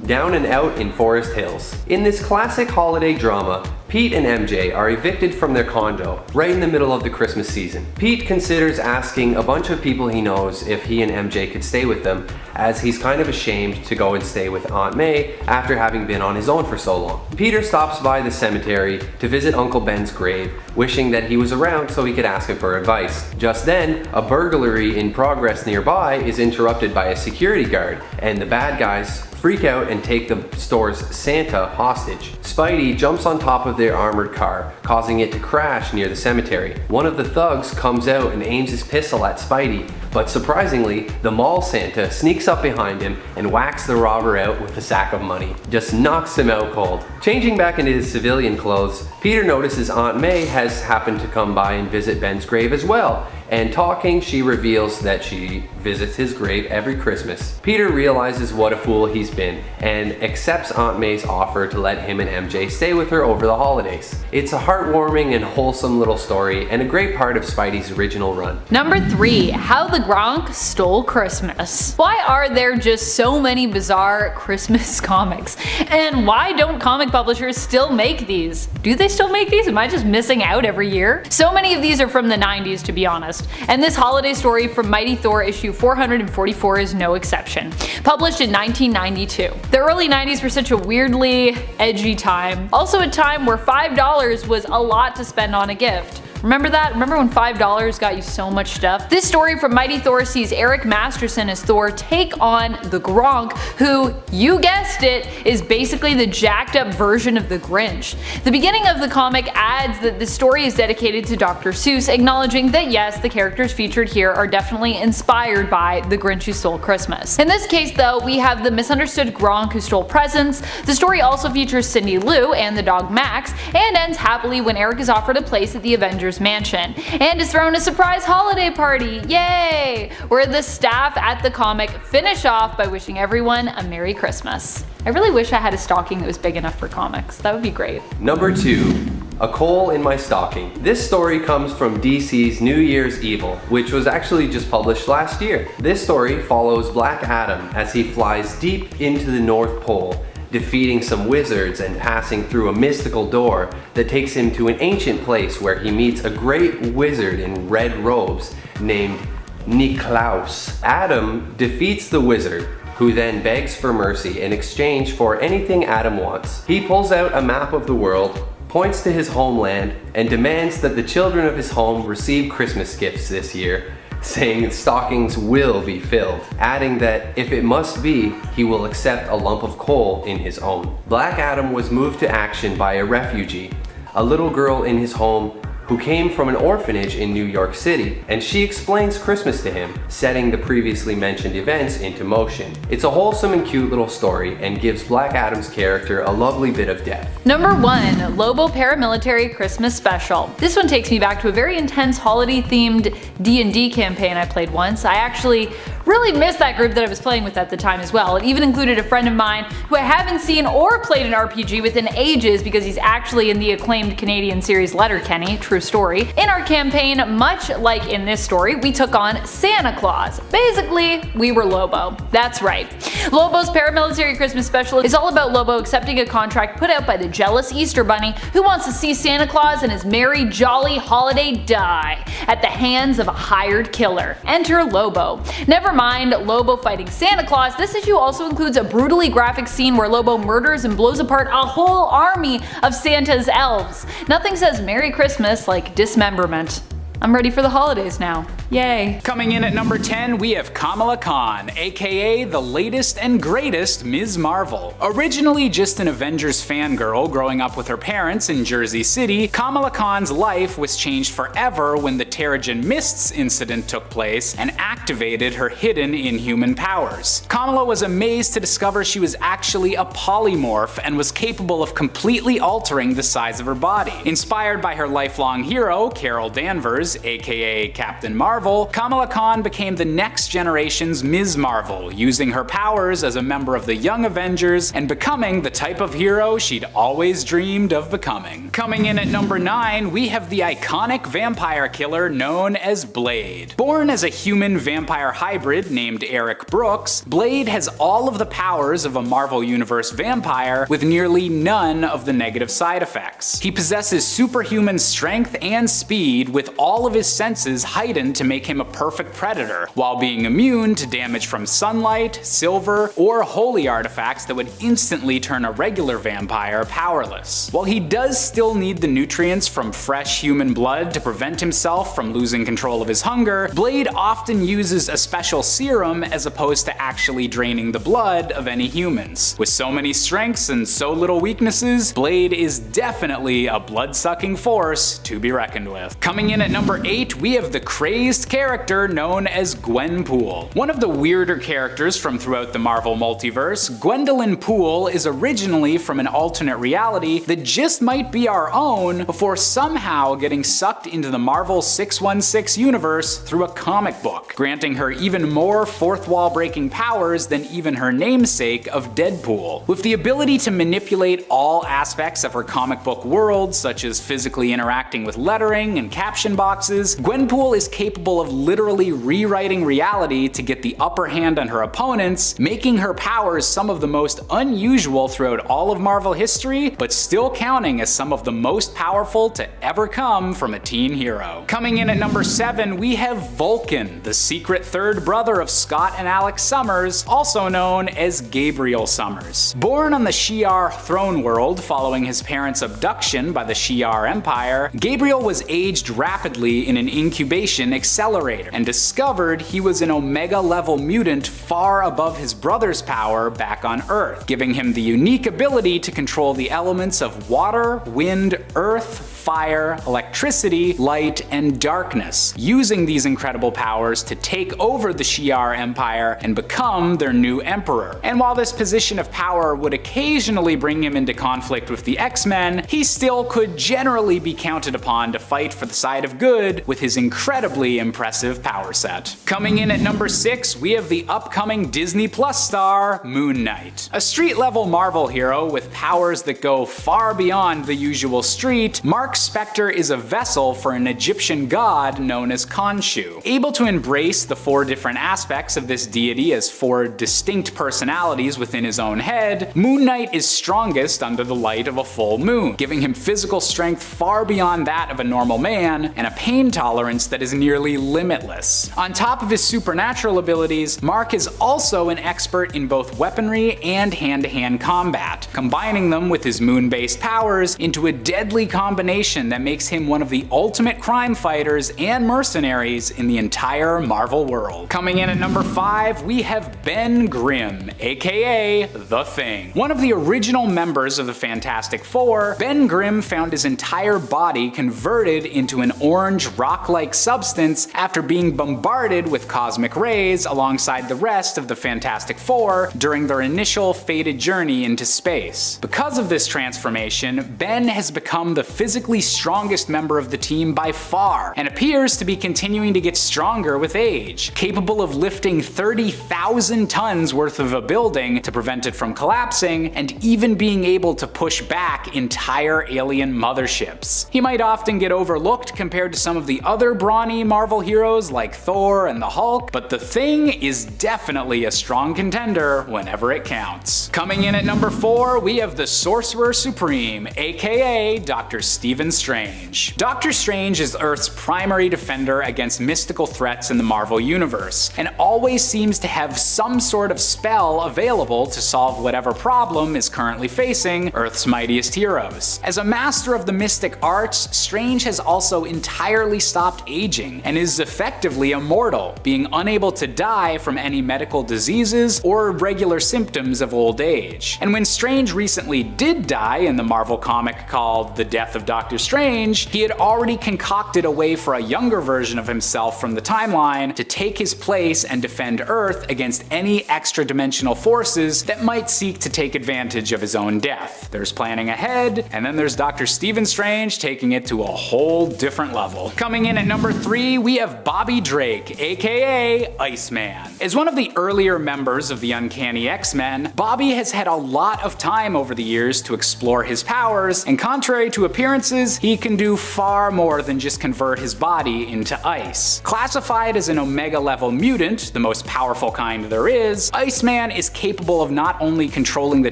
Down and Out in Forest Hills. In this classic holiday drama, Pete and MJ are evicted from their condo right in the middle of the Christmas season. Pete considers asking a bunch of people he knows if he and MJ could stay with them, as he's kind of ashamed to go and stay with Aunt May after having been on his own for so long. Peter stops by the cemetery to visit Uncle Ben's grave, wishing that he was around so he could ask him for advice. Just then, a burglary in progress nearby is interrupted by a security guard, and the bad guys freak out and take the store's Santa hostage. Spidey jumps on top of their armored car, causing it to crash near the cemetery. One of the thugs comes out and aims his pistol at Spidey, but surprisingly, the mall Santa sneaks up behind him and whacks the robber out with a sack of money. Just knocks him out cold. Changing back into his civilian clothes, Peter notices Aunt May has happened to come by and visit Ben's grave as well. And talking, she reveals that she visits his grave every Christmas. Peter realizes what a fool he's been and accepts Aunt May's offer to let him and MJ stay with her over the holidays. It's a heartwarming and wholesome little story and a great part of Spidey's original run. Number 3. How the Gronk Stole Christmas. Why are there just so many bizarre Christmas comics? And why don't comic publishers still make these? Do they still make these? Am I just missing out every year? So many of these are from the 90s, to be honest. And this holiday story from Mighty Thor issue 444 is no exception. Published in 1992. The early 90s were such a weirdly edgy time. Also a time where $5 was a lot to spend on a gift. Remember that? Remember when $5 got you so much stuff? This story from Mighty Thor sees Eric Masterson as Thor take on the Gronk, who, you guessed it, is basically the jacked up version of the Grinch. The beginning of the comic adds that the story is dedicated to Dr. Seuss, acknowledging that yes, the characters featured here are definitely inspired by The Grinch Who Stole Christmas. In this case though, we have the misunderstood Gronk who stole presents. The story also features Cindy Lou and the dog Max, and ends happily when Eric is offered a place at the Avengers Mansion and is thrown a surprise holiday party, yay! Where the staff at the comic finish off by wishing everyone a Merry Christmas. I really wish I had a stocking that was big enough for comics. That would be great. Number 2. A Coal in My Stocking. This story comes from DC's New Year's Evil, which was actually just published last year. This story follows Black Adam as he flies deep into the North Pole defeating some wizards and passing through a mystical door that takes him to an ancient place where he meets a great wizard in red robes named Niklaus. Adam defeats the wizard, who then begs for mercy in exchange for anything Adam wants. He pulls out a map of the world, points to his homeland, and demands that the children of his home receive Christmas gifts this year, saying stockings will be filled, adding that if it must be, he will accept a lump of coal in his own. Black Adam was moved to action by a refugee, a little girl in his home who came from an orphanage in New York City, and she explains Christmas to him, setting the previously mentioned events into motion. It's a wholesome and cute little story and gives Black Adam's character a lovely bit of depth. Number 1. Lobo Paramilitary Christmas Special. This one takes me back to a very intense holiday-themed D&D campaign I played once. I actually really missed that group that I was playing with at the time as well. It even included a friend of mine who I haven't seen or played an RPG with in ages because he's actually in the acclaimed Canadian series Letterkenny, true story. In our campaign, much like in this story, we took on Santa Claus. Basically, we were Lobo. That's right. Lobo's Paramilitary Christmas Special is all about Lobo accepting a contract put out by the jealous Easter Bunny who wants to see Santa Claus and his merry, jolly holiday die at the hands of a hired killer. Enter Lobo. Never mind Lobo fighting Santa Claus, this issue also includes a brutally graphic scene where Lobo murders and blows apart a whole army of Santa's elves. Nothing says Merry Christmas like dismemberment. I'm ready for the holidays now. Yay. Coming in at number 10, we have Kamala Khan, aka the latest and greatest Ms. Marvel. Originally just an Avengers fangirl growing up with her parents in Jersey City, Kamala Khan's life was changed forever when the Terrigen Mists incident took place and activated her hidden inhuman powers. Kamala was amazed to discover she was actually a polymorph and was capable of completely altering the size of her body. Inspired by her lifelong hero, Carol Danvers, aka Captain Marvel, Kamala Khan became the next generation's Ms. Marvel, using her powers as a member of the Young Avengers and becoming the type of hero she'd always dreamed of becoming. Coming in at number 9, we have the iconic vampire killer known as Blade. Born as a human-vampire hybrid named Eric Brooks, Blade has all of the powers of a Marvel Universe vampire with nearly none of the negative side effects. He possesses superhuman strength and speed with all of his senses heightened to make him a perfect predator, while being immune to damage from sunlight, silver, or holy artifacts that would instantly turn a regular vampire powerless. While he does still need the nutrients from fresh human blood to prevent himself from losing control of his hunger, Blade often uses a special serum as opposed to actually draining the blood of any humans. With so many strengths and so little weaknesses, Blade is definitely a blood-sucking force to be reckoned with. Coming in at number 8, we have the crazed character known as Gwenpool. One of the weirder characters from throughout the Marvel multiverse, Gwendolyn Poole is originally from an alternate reality that just might be our own before somehow getting sucked into the Marvel 616 universe through a comic book, granting her even more fourth wall breaking powers than even her namesake of Deadpool. With the ability to manipulate all aspects of her comic book world, such as physically interacting with lettering and caption boxes, Gwenpool is capable of literally rewriting reality to get the upper hand on her opponents, making her powers some of the most unusual throughout all of Marvel history, but still counting as some of the most powerful to ever come from a teen hero. Coming in at number 7, we have Vulcan, the secret third brother of Scott and Alex Summers, also known as Gabriel Summers. Born on the Shi'ar throne world following his parents' abduction by the Shi'ar Empire, Gabriel was aged rapidly in an incubation accelerator and discovered he was an Omega level mutant far above his brother's power back on Earth, giving him the unique ability to control the elements of water, wind, earth, fire, electricity, light, and darkness, using these incredible powers to take over the Shi'ar Empire and become their new emperor. And while this position of power would occasionally bring him into conflict with the X-Men, he still could generally be counted upon to fight for the side of good with his incredibly impressive power set. Coming in at number 6, we have the upcoming Disney Plus star, Moon Knight. A street-level Marvel hero with powers that go far beyond the usual street, Mark Spector is a vessel for an Egyptian god known as Khonshu. Able to embrace the 4 different aspects of this deity as 4 distinct personalities within his own head, Moon Knight is strongest under the light of a full moon, giving him physical strength far beyond that of a normal man and a pain tolerance that is nearly limitless. On top of his supernatural abilities, Mark is also an expert in both weaponry and hand-to-hand combat, combining them with his moon-based powers into a deadly combination that makes him one of the ultimate crime fighters and mercenaries in the entire Marvel world. Coming in at number 5, we have Ben Grimm, aka The Thing. One of the original members of the Fantastic Four, Ben Grimm found his entire body converted into an orange rock-like substance after being bombarded with cosmic rays alongside the rest of the Fantastic Four during their initial fated journey into space. Because of this transformation, Ben has become the physically strongest member of the team by far, and appears to be continuing to get stronger with age, capable of lifting 30,000 tons worth of a building to prevent it from collapsing, and even being able to push back entire alien motherships. He might often get overlooked compared to some of the other brawny Marvel heroes like Thor and the Hulk, but The Thing is definitely a strong contender whenever it counts. Coming in at number 4, we have the Sorcerer Supreme, aka Dr. Stephen Strange. Doctor Strange is Earth's primary defender against mystical threats in the Marvel Universe, and always seems to have some sort of spell available to solve whatever problem is currently facing Earth's mightiest heroes. As a master of the mystic arts, Strange has also entirely stopped aging, and is effectively immortal, being unable to die from any medical diseases or regular symptoms of old age. And when Strange recently did die in the Marvel comic called The Death of Doctor Strange, he had already concocted a way for a younger version of himself from the timeline to take his place and defend Earth against any extra-dimensional forces that might seek to take advantage of his own death. There's planning ahead, and then there's Dr. Stephen Strange taking it to a whole different level. Coming in at number 3, we have Bobby Drake, aka Iceman. As one of the earlier members of the Uncanny X-Men, Bobby has had a lot of time over the years to explore his powers, and contrary to appearances, he can do far more than just convert his body into ice. Classified as an Omega-level mutant, the most powerful kind there is, Iceman is capable of not only controlling the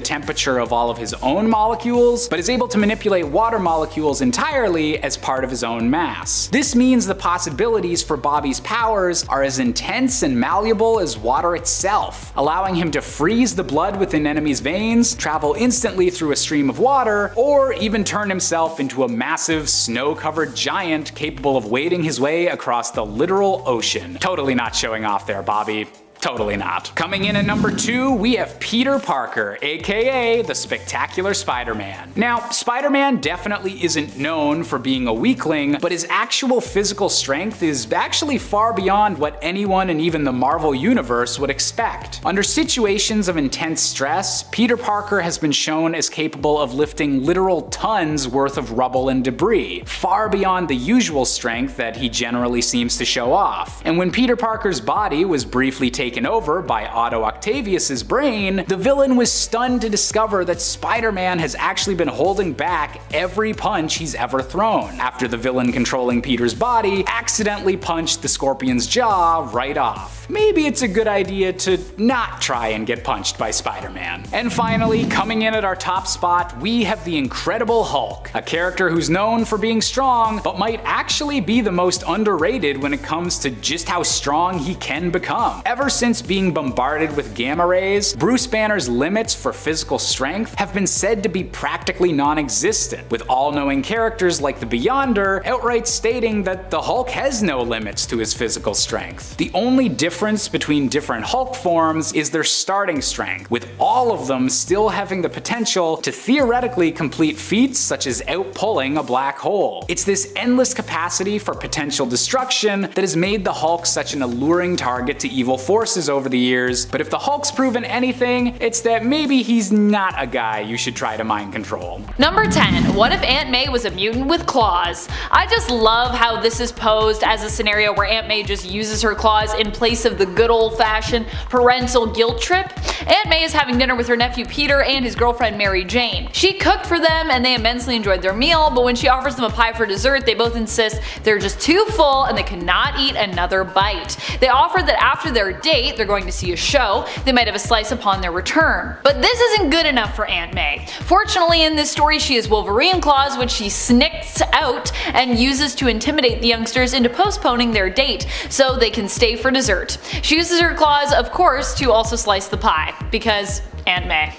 temperature of all of his own molecules, but is able to manipulate water molecules entirely as part of his own mass. This means the possibilities for Bobby's powers are as intense and malleable as water itself, allowing him to freeze the blood within enemies' veins, travel instantly through a stream of water, or even turn himself into a massive snow-covered giant capable of wading his way across the literal ocean. Totally not showing off there, Bobby. Totally not. Coming in at number 2, we have Peter Parker, aka the Spectacular Spider-Man. Now, Spider-Man definitely isn't known for being a weakling, but his actual physical strength is actually far beyond what anyone in even the Marvel Universe would expect. Under situations of intense stress, Peter Parker has been shown as capable of lifting literal tons worth of rubble and debris, far beyond the usual strength that he generally seems to show off. And when Peter Parker's body was briefly taken over by Otto Octavius's brain, the villain was stunned to discover that Spider-Man has actually been holding back every punch he's ever thrown, after the villain controlling Peter's body accidentally punched the Scorpion's jaw right off. Maybe it's a good idea to not try and get punched by Spider-Man. And finally, coming in at our top spot, we have the Incredible Hulk, a character who's known for being strong, but might actually be the most underrated when it comes to just how strong he can become. Ever since being bombarded with gamma rays, Bruce Banner's limits for physical strength have been said to be practically non-existent, with all-knowing characters like the Beyonder outright stating that the Hulk has no limits to his physical strength. The only difference between different Hulk forms is their starting strength, with all of them still having the potential to theoretically complete feats such as outpulling a black hole. It's this endless capacity for potential destruction that has made the Hulk such an alluring target to evil forces, forces over the years, but if the Hulk's proven anything, it's that maybe he's not a guy you should try to mind control. Number 10. What if Aunt May was a mutant with claws? I just love how this is posed as a scenario where Aunt May just uses her claws in place of the good old-fashioned parental guilt trip. Aunt May is having dinner with her nephew Peter and his girlfriend Mary Jane. She cooked for them and they immensely enjoyed their meal, but when she offers them a pie for dessert, they both insist they're just too full and they cannot eat another bite. They offer that after their date, they're going to see a show, they might have a slice upon their return. But this isn't good enough for Aunt May. Fortunately, in this story, she has Wolverine claws, which she snicks out and uses to intimidate the youngsters into postponing their date so they can stay for dessert. She uses her claws, of course, to also slice the pie, because Aunt May.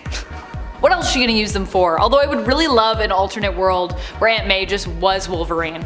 What else is she gonna use them for? Although I would really love an alternate world where Aunt May just was Wolverine.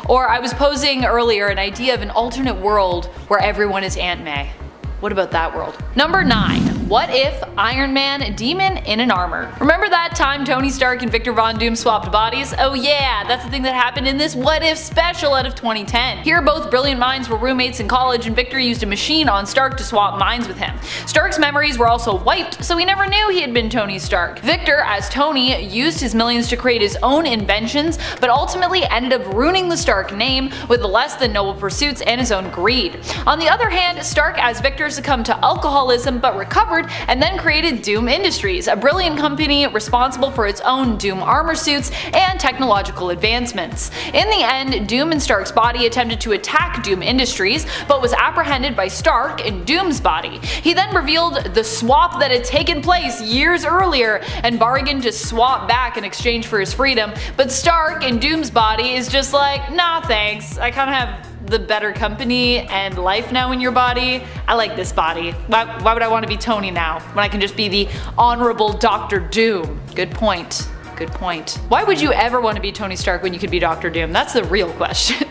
Or I was posing earlier an idea of an alternate world where everyone is Aunt May. What about that world? Number 9. What if Iron Man, demon in an armor? Remember that time Tony Stark and Victor Von Doom swapped bodies? Oh yeah, that's the thing that happened in this What If special out of 2010. Here both brilliant minds were roommates in college and Victor used a machine on Stark to swap minds with him. Stark's memories were also wiped, so he never knew he had been Tony Stark. Victor, as Tony, used his millions to create his own inventions, but ultimately ended up ruining the Stark name with less than noble pursuits and his own greed. On the other hand, Stark as Victor succumbed to alcoholism but recovered and then created Doom Industries, a brilliant company responsible for its own Doom armor suits and technological advancements. In the end, Doom in Stark's body attempted to attack Doom Industries, but was apprehended by Stark in Doom's body. He then revealed the swap that had taken place years earlier and bargained to swap back in exchange for his freedom, but Stark in Doom's body is just like, nah thanks, I kinda have the better company and life now in your body. I like this body. Why would I want to be Tony now when I can just be the honorable Dr. Doom? Good point. Good point. Why would you ever want to be Tony Stark when you could be Dr. Doom? That's the real question.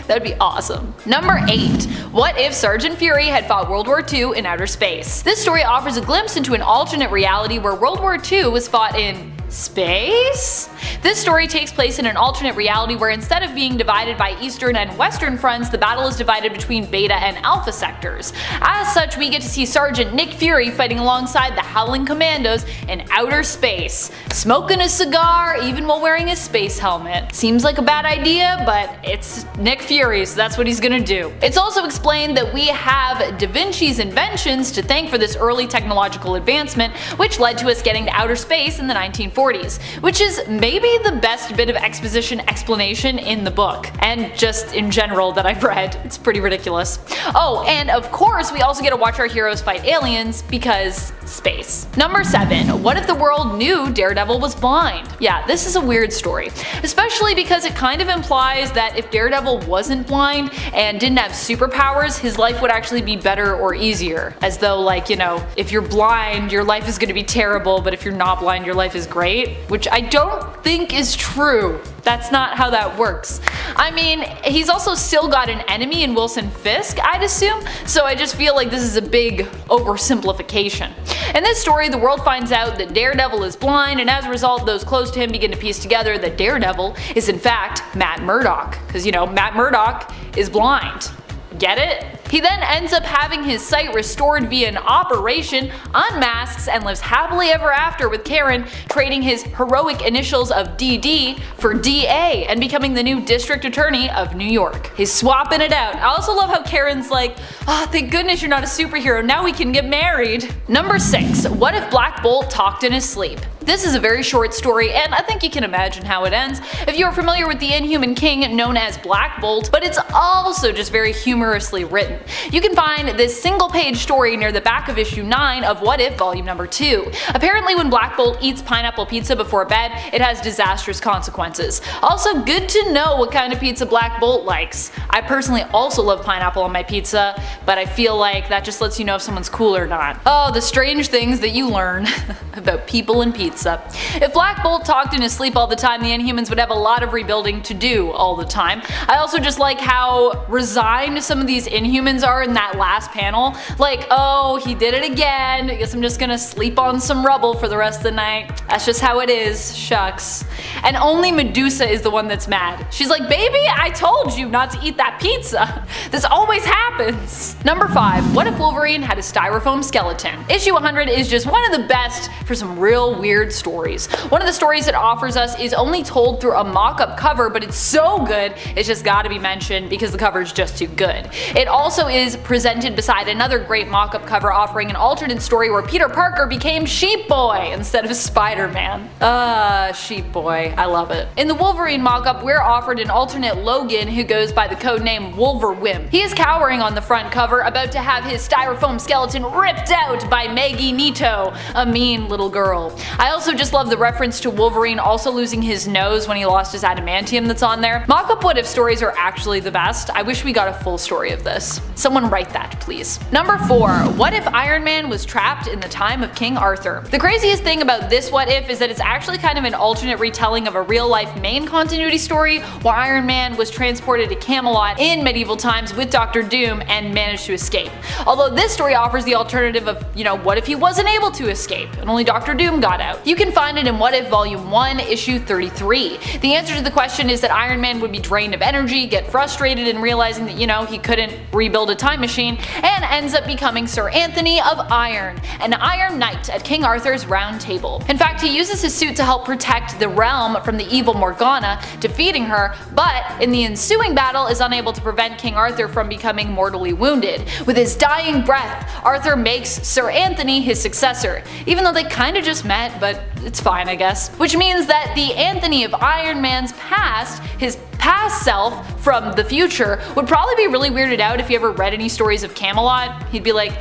That'd be awesome. Number 8. What if Sergeant Fury had fought World War II in outer space? This story offers a glimpse into an alternate reality where World War II was fought in space? This story takes place in an alternate reality where instead of being divided by eastern and western fronts, the battle is divided between beta and alpha sectors. As such, we get to see Sergeant Nick Fury fighting alongside the Howling Commandos in outer space, smoking a cigar even while wearing a space helmet. Seems like a bad idea, but it's Nick Fury, so that's what he's gonna do. It's also explained that we have Da Vinci's inventions to thank for this early technological advancement, which led to us getting to outer space in the 1940s, which is maybe the best bit of exposition explanation in the book, and just in general that I've read. It's pretty ridiculous. Oh, and of course we also get to watch our heroes fight aliens, because space. Number 7. What if the world knew Daredevil was blind? Yeah, this is a weird story, especially because it kind of implies that if Daredevil wasn't blind and didn't have superpowers, his life would actually be better or easier. As though, like, you know, if you're blind, your life is gonna be terrible, but if you're not blind, your life is great, which I don't think is true. That's not how that works. I mean, he's also still got an enemy in Wilson Fisk, I'd assume, so I just feel like this is a big oversimplification. In this story, the world finds out that Daredevil is blind, and as a result, those close to him begin to piece together that Daredevil is in fact Matt Murdock, because, you know, Matt Murdock is blind. Get it? He then ends up having his sight restored via an operation, unmasks, and lives happily ever after with Karen, trading his heroic initials of DD for DA and becoming the new district attorney of New York. He's swapping it out. I also love how Karen's like, oh, thank goodness you're not a superhero, now we can get married. Number 6. What if Black Bolt talked in his sleep? This is a very short story, and I think you can imagine how it ends if you are familiar with the Inhuman King known as Black Bolt, but it's also just very humorously written. You can find this single-page story near the back of issue 9 of What If Volume Number 2. Apparently when Black Bolt eats pineapple pizza before bed, it has disastrous consequences. Also, good to know what kind of pizza Black Bolt likes. I personally also love pineapple on my pizza, but I feel like that just lets you know if someone's cool or not. Oh, the strange things that you learn about people and pizza. pizza. If Black Bolt talked in his sleep all the time, the Inhumans would have a lot of rebuilding to do all the time. I also just like how resigned some of these Inhumans are in that last panel. Like, oh, he did it again. I guess I'm just gonna sleep on some rubble for the rest of the night. That's just how it is. Shucks. And only Medusa is the one that's mad. She's like, baby, I told you not to eat that pizza. This always happens. Number 5. What if Wolverine had a styrofoam skeleton? Issue 100 is just one of the best for some real weird stories. One of the stories it offers us is only told through a mock-up cover, but it's so good it's just gotta be mentioned because the cover is just too good. It also is presented beside another great mock-up cover offering an alternate story where Peter Parker became Sheep Boy instead of Spider-Man. Sheep Boy, I love it. In the Wolverine mock-up, we're offered an alternate Logan who goes by the codename Wolverwimp. He is cowering on the front cover, about to have his styrofoam skeleton ripped out by Maggie Nito, a mean little girl. I also just love the reference to Wolverine also losing his nose when he lost his adamantium that's on there. Mock-up what if stories are actually the best. I wish we got a full story of this. Someone write that, please. Number 4. What if Iron Man was trapped in the time of King Arthur? The craziest thing about this what if is that it's actually kind of an alternate retelling of a real-life main continuity story where Iron Man was transported to Camelot in medieval times with Doctor Doom and managed to escape. Although this story offers the alternative of, what if he wasn't able to escape and only Doctor Doom got out? You can find it in What If Volume 1, Issue 33. The answer to the question is that Iron Man would be drained of energy, get frustrated in realizing that, he couldn't rebuild a time machine, and ends up becoming Sir Anthony of Iron, an Iron Knight at King Arthur's Round Table. In fact, he uses his suit to help protect the realm from the evil Morgana, defeating her, but in the ensuing battle is unable to prevent King Arthur from becoming mortally wounded. With his dying breath, Arthur makes Sir Anthony his successor, even though they kinda just met, but it's fine I guess. Which means that the Anthony of Iron Man's past, his past self from the future, would probably be really weirded out if he ever read any stories of Camelot. He'd be like,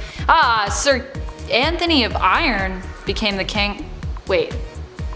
Sir Anthony of Iron became the king. Wait,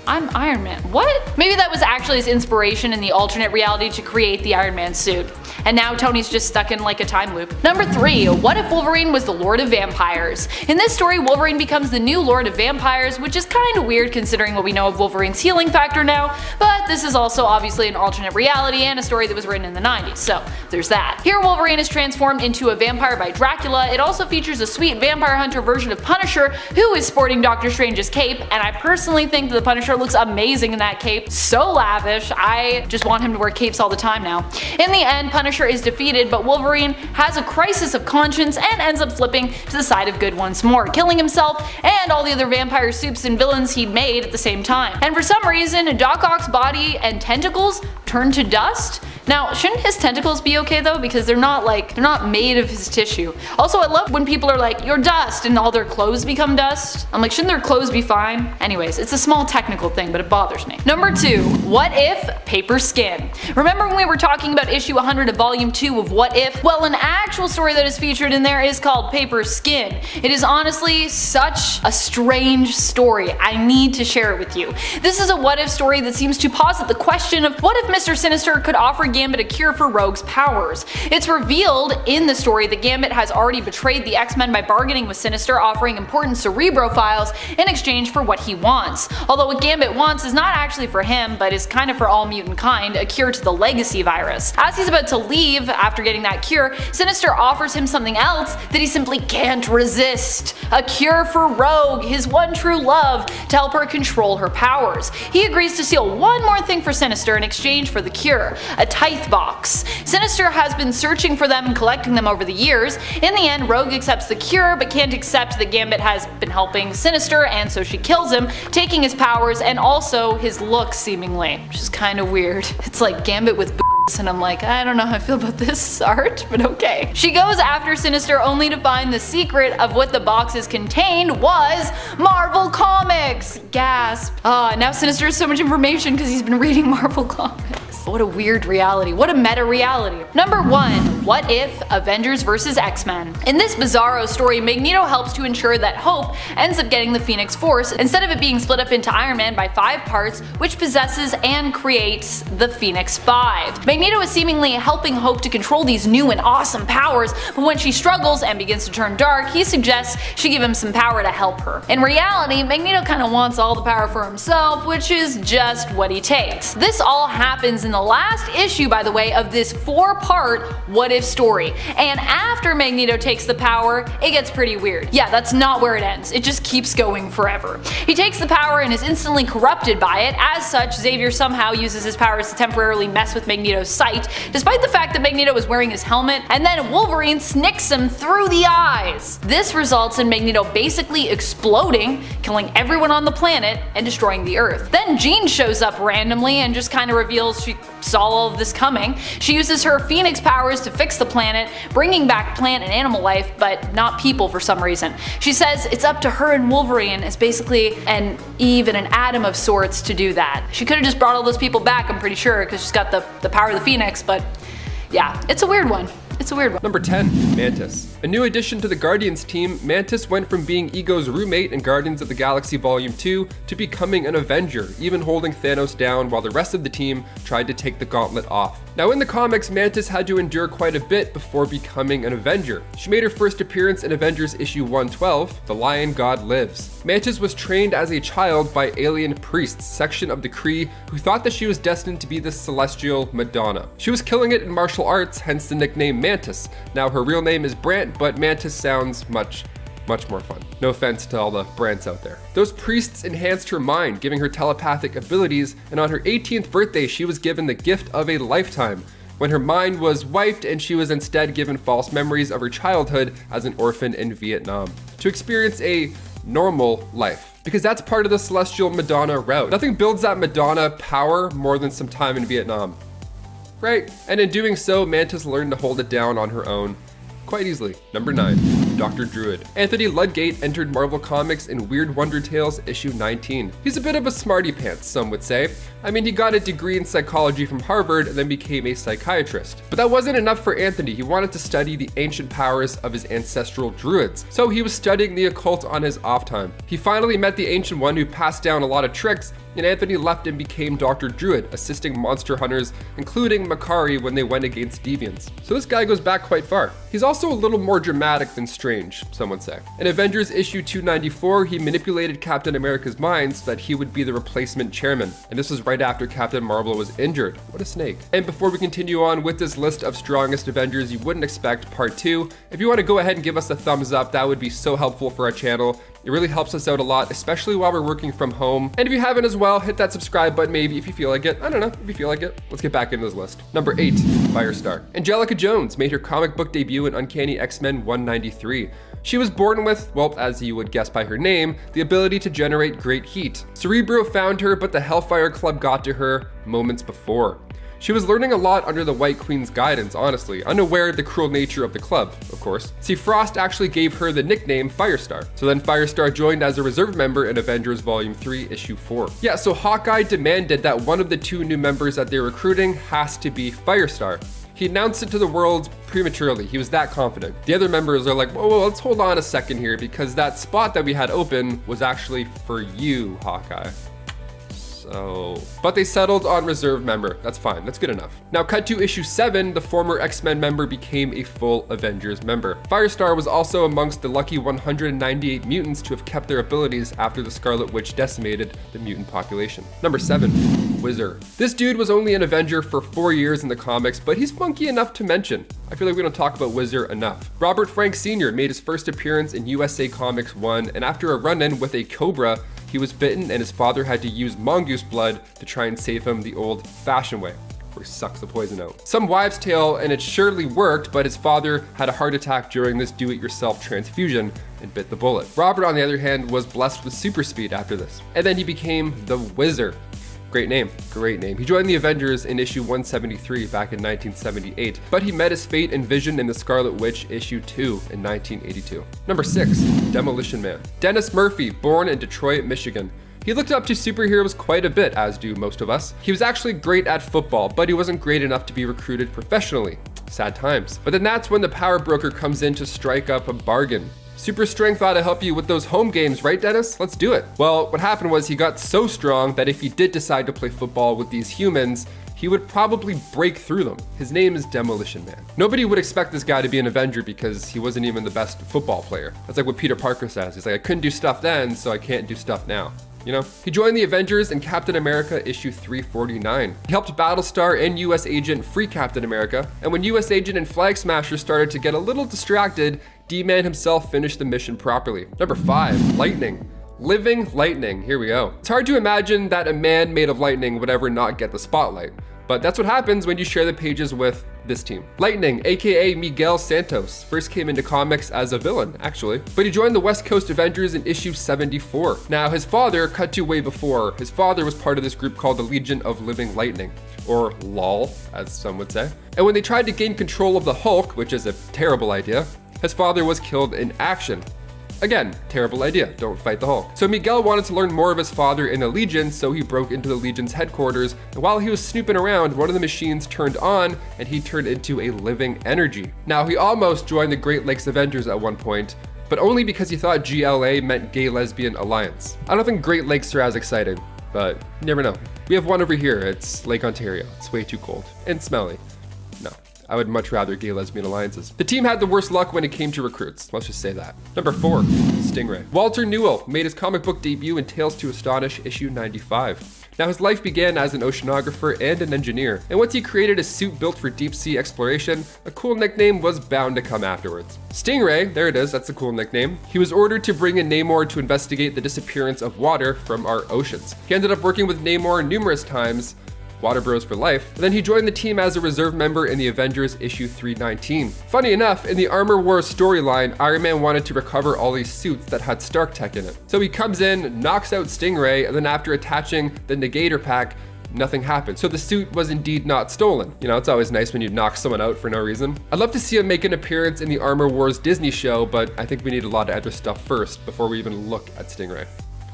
I'm Iron Man. What? Maybe that was actually his inspiration in the alternate reality to create the Iron Man suit. And now Tony's just stuck in like a time loop. Number 3. What if Wolverine was the Lord of Vampires? In this story, Wolverine becomes the new Lord of Vampires, which is kinda weird considering what we know of Wolverine's healing factor now, but this is also obviously an alternate reality and a story that was written in the 90s, so there's that. Here Wolverine is transformed into a vampire by Dracula. It also features a sweet vampire hunter version of Punisher who is sporting Doctor Strange's cape, and I personally think that the Punisher looks amazing in that cape. So lavish, I just want him to wear capes all the time now. In the end, Punisher is defeated, but Wolverine has a crisis of conscience and ends up flipping to the side of good once more, killing himself and all the other vampire supes and villains he'd made at the same time. And for some reason, Doc Ock's body and tentacles turn to dust. Now, shouldn't his tentacles be okay though? Because they're not made of his tissue. Also, I love when people are like, you're dust, and all their clothes become dust. I'm like, shouldn't their clothes be fine? Anyways, it's a small technical thing, but it bothers me. Number 2. What if Paper Skin? Remember when we were talking about issue 100 of volume 2 of What If? Well, an actual story that is featured in there is called Paper Skin. It is honestly such a strange story. I need to share it with you. This is a what if story that seems to posit the question of what if Mr. Sinister could offer Gambit a cure for Rogue's powers. It's revealed in the story that Gambit has already betrayed the X-Men by bargaining with Sinister, offering important Cerebro files in exchange for what he wants. Although what Gambit wants is not actually for him, but is kind of for all mutant kind, a cure to the Legacy virus. As he's about to leave after getting that cure, Sinister offers him something else that he simply can't resist. A cure for Rogue, his one true love, to help her control her powers. He agrees to steal one more thing for Sinister in exchange for the cure, a Tithe box. Sinister has been searching for them and collecting them over the years. In the end, Rogue accepts the cure, but can't accept that Gambit has been helping Sinister, and so she kills him, taking his powers and also his looks seemingly, which is kind of weird. It's like Gambit with boobs, and I'm like, I don't know how I feel about this art, but okay. She goes after Sinister only to find the secret of what the boxes contained was Marvel Comics! Gasp. Now Sinister has so much information because he's been reading Marvel Comics. What a weird reality. What a meta reality. Number 1. What If? Avengers vs. X-Men. In this bizarro story, Magneto helps to ensure that Hope ends up getting the Phoenix Force instead of it being split up into Iron Man by 5 parts, which possesses and creates the Phoenix 5. Magneto is seemingly helping Hope to control these new and awesome powers, but when she struggles and begins to turn dark, he suggests she give him some power to help her. In reality, Magneto kinda wants all the power for himself, which is just what he takes. This all happens in the last issue, by the way, of this 4-part What If story, and after Magneto takes the power, it gets pretty weird. Yeah, that's not where it ends, it just keeps going forever. He takes the power and is instantly corrupted by it. As such, Xavier somehow uses his powers to temporarily mess with Magneto's sight, despite the fact that Magneto is wearing his helmet, and then Wolverine snicks him through the eyes. This results in Magneto basically exploding, killing everyone on the planet, and destroying the Earth. Then Jean shows up randomly and just kinda reveals she saw all of this coming. She uses her Phoenix powers to fix the planet, bringing back plant and animal life, but not people for some reason. She says it's up to her and Wolverine as basically an Eve and an Adam of sorts to do that. She could've just brought all those people back, I'm pretty sure, because she's got the power of the Phoenix, but yeah, it's a weird one. It's a weird one. Number 10, Mantis. A new addition to the Guardians team, Mantis went from being Ego's roommate in Guardians of the Galaxy Volume 2 to becoming an Avenger, even holding Thanos down while the rest of the team tried to take the gauntlet off. Now in the comics, Mantis had to endure quite a bit before becoming an Avenger. She made her first appearance in Avengers issue 112, The Lion God Lives. Mantis was trained as a child by alien priests, section of the Kree, who thought that she was destined to be the celestial Madonna. She was killing it in martial arts, hence the nickname Mantis. Now her real name is Brant, but Mantis sounds much more fun. No offense to all the Brants out there. Those priests enhanced her mind, giving her telepathic abilities, and on her 18th birthday she was given the gift of a lifetime, when her mind was wiped and she was instead given false memories of her childhood as an orphan in Vietnam, to experience a normal life. Because that's part of the celestial Madonna route. Nothing builds that Madonna power more than some time in Vietnam. Right? And in doing so, Mantis learned to hold it down on her own quite easily. Number 9, Dr. Druid. Anthony Ludgate entered Marvel Comics in Weird Wonder Tales issue 19. He's a bit of a smarty pants, some would say. I mean, he got a degree in psychology from Harvard and then became a psychiatrist. But that wasn't enough for Anthony. He wanted to study the ancient powers of his ancestral druids. So he was studying the occult on his off time. He finally met the Ancient One who passed down a lot of tricks, and Anthony left and became Dr. Druid, assisting monster hunters, including Makari when they went against deviants. So this guy goes back quite far. He's also a little more dramatic than strange, some would say. In Avengers issue 294, he manipulated Captain America's mind so that he would be the replacement chairman. And this was right after Captain Marvel was injured. What a snake. And before we continue on with this list of strongest Avengers you wouldn't expect, part 2, if you want to go ahead and give us a thumbs up, that would be so helpful for our channel. It really helps us out a lot, especially while we're working from home. And if you haven't as well, hit that subscribe button maybe if you feel like it. I don't know, if you feel like it. Let's get back into this list. Number 8, Firestar. Angelica Jones made her comic book debut in Uncanny X-Men 193. She was born with, well, as you would guess by her name, the ability to generate great heat. Cerebro found her, but the Hellfire Club got to her moments before. She was learning a lot under the White Queen's guidance, honestly, unaware of the cruel nature of the club, of course. See, Frost actually gave her the nickname Firestar. So then Firestar joined as a reserve member in Avengers Volume 3, Issue 4. Yeah, so Hawkeye demanded that one of the 2 new members that they're recruiting has to be Firestar. He announced it to the world prematurely. He was that confident. The other members are like, whoa, let's hold on a second here, because that spot that we had open was actually for you, Hawkeye. But they settled on reserve member. That's fine, that's good enough. Now cut to issue 7, the former X-Men member became a full Avengers member. Firestar was also amongst the lucky 198 mutants to have kept their abilities after the Scarlet Witch decimated the mutant population. Number 7, Whizzer. This dude was only an Avenger for 4 years in the comics, but he's funky enough to mention. I feel like we don't talk about Whizzer enough. Robert Frank Sr. made his first appearance in USA Comics 1, and after a run-in with a Cobra, he was bitten and his father had to use mongoose blood to try and save him the old-fashioned way, where he sucks the poison out. Some wives' tale, and it surely worked, but his father had a heart attack during this do-it-yourself transfusion and bit the bullet. Robert, on the other hand, was blessed with super speed after this, and then he became the Whizzer. Great name, great name. He joined the Avengers in issue 173 back in 1978, but he met his fate and Vision in the Scarlet Witch issue 2 in 1982. Number 6, Demolition Man. Dennis Murphy, born in Detroit, Michigan. He looked up to superheroes quite a bit, as do most of us. He was actually great at football, but he wasn't great enough to be recruited professionally. Sad times. But then that's when the power broker comes in to strike up a bargain. Super strength ought to help you with those home games, right, Dennis? Let's do it. Well, what happened was he got so strong that if he did decide to play football with these humans, he would probably break through them. His name is Demolition Man. Nobody would expect this guy to be an Avenger because he wasn't even the best football player. That's like what Peter Parker says. He's like, I couldn't do stuff then, so I can't do stuff now. You know? He joined the Avengers in Captain America issue 349. He helped Battlestar and US Agent free Captain America, and when US Agent and Flag Smasher started to get a little distracted, D-Man himself finished the mission properly. Number 5, Lightning. Living Lightning, here we go. It's hard to imagine that a man made of lightning would ever not get the spotlight, but that's what happens when you share the pages with this team. Lightning, aka Miguel Santos, first came into comics as a villain, actually, but he joined the West Coast Avengers in issue 74. Now, his father, cut to way before, his father was part of this group called the Legion of Living Lightning, or LOL, as some would say. And when they tried to gain control of the Hulk, which is a terrible idea, his father was killed in action. Again, terrible idea, don't fight the Hulk. So Miguel wanted to learn more of his father in the Legion, so he broke into the Legion's headquarters, and while he was snooping around, one of the machines turned on, and he turned into a living energy. Now, he almost joined the Great Lakes Avengers at one point, but only because he thought GLA meant Gay Lesbian Alliance. I don't think Great Lakes are as exciting, but you never know. We have one over here, it's Lake Ontario. It's way too cold and smelly. No. I would much rather Gay Lesbian Alliances. The team had the worst luck when it came to recruits. Let's just say that. Number 4, Stingray. Walter Newell made his comic book debut in Tales to Astonish issue 95. Now, his life began as an oceanographer and an engineer, and once he created a suit built for deep sea exploration, a cool nickname was bound to come afterwards. Stingray, there it is, that's a cool nickname. He was ordered to bring in Namor to investigate the disappearance of water from our oceans. He ended up working with Namor numerous times, Water Bros for life. And then he joined the team as a reserve member in the Avengers issue 319. Funny enough, in the Armor Wars storyline, Iron Man wanted to recover all these suits that had Stark tech in it. So he comes in, knocks out Stingray, and then after attaching the Negator pack, nothing happened. So the suit was indeed not stolen. You know, it's always nice when you knock someone out for no reason. I'd love to see him make an appearance in the Armor Wars Disney show, but I think we need a lot of other stuff first before we even look at Stingray.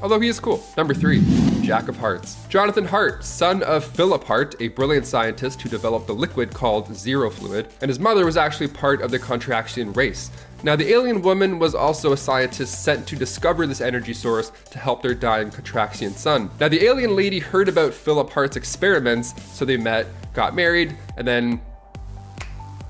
Although he is cool. Number 3, Jack of Hearts. Jonathan Hart, son of Philip Hart, a brilliant scientist who developed a liquid called Zero Fluid, and his mother was actually part of the Contraxian race. Now, the alien woman was also a scientist sent to discover this energy source to help their dying Contraxian son. Now, the alien lady heard about Philip Hart's experiments, so they met, got married, and then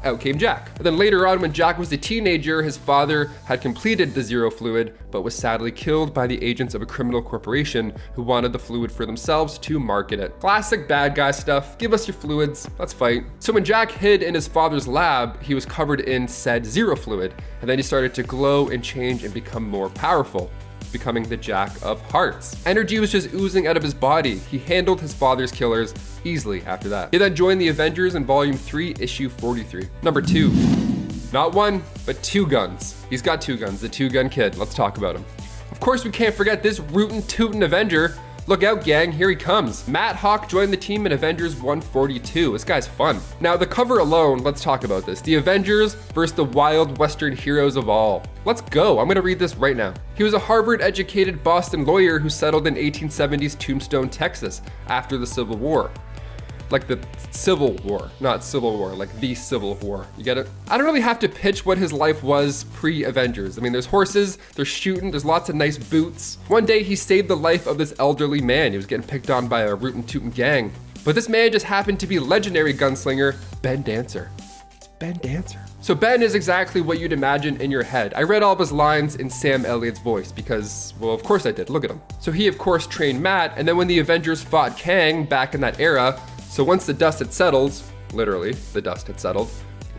out came Jack. And then later on, when Jack was a teenager, his father had completed the Zero Fluid, but was sadly killed by the agents of a criminal corporation who wanted the fluid for themselves to market it. Classic bad guy stuff. Give us your fluids, let's fight. So when Jack hid in his father's lab, he was covered in said Zero Fluid, and then he started to glow and change and become more powerful, becoming the Jack of Hearts. Energy was just oozing out of his body. He handled his father's killers easily after that. He then joined the Avengers in Volume 3, Issue 43. Number 2, not one, but 2 guns. He's got 2 guns, the 2-gun kid. Let's talk about him. Of course, we can't forget this rootin' tootin' Avenger. Look out, gang, here he comes. Matt Hawk joined the team in Avengers 142. This guy's fun. Now, the cover alone, let's talk about this. The Avengers versus the wild Western heroes of all. Let's go. I'm gonna read this right now. He was a Harvard-educated Boston lawyer who settled in 1870s Tombstone, Texas, after the Civil War. Like the Civil War, not Civil War, like the Civil War. You get it? I don't really have to pitch what his life was pre-Avengers. I mean, there's horses, there's shooting, there's lots of nice boots. One day he saved the life of this elderly man. He was getting picked on by a rootin' tootin' gang. But this man just happened to be legendary gunslinger Ben Dancer. It's Ben Dancer. So Ben is exactly what you'd imagine in your head. I read all of his lines in Sam Elliott's voice because, well, of course I did. Look at him. So he, of course, trained Matt, and then when the Avengers fought Kang back in that era, so once the dust had settled, literally, the dust had settled,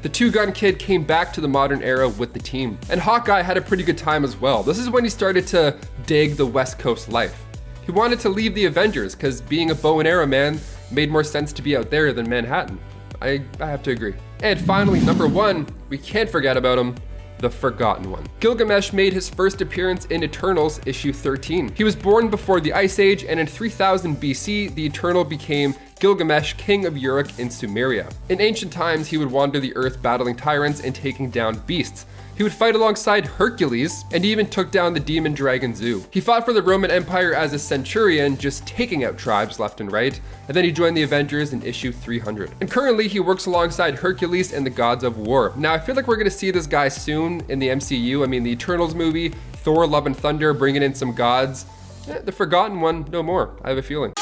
the 2-gun kid came back to the modern era with the team. And Hawkeye had a pretty good time as well. This is when he started to dig the West Coast life. He wanted to leave the Avengers because being a bow and arrow man made more sense to be out there than Manhattan. I have to agree. And finally, number 1, we can't forget about him, the Forgotten One. Gilgamesh made his first appearance in Eternals issue 13. He was born before the Ice Age, and in 3000 BC, the Eternal became Gilgamesh, king of Uruk in Sumeria. In ancient times, he would wander the earth battling tyrants and taking down beasts. He would fight alongside Hercules, and he even took down the demon dragon Zoo. He fought for the Roman Empire as a centurion, just taking out tribes left and right, and then he joined the Avengers in issue 300. And currently he works alongside Hercules and the Gods of War. Now I feel like we're gonna see this guy soon in the MCU. I mean, the Eternals movie, Thor Love and Thunder, bringing in some gods. The Forgotten One, no more, I have a feeling.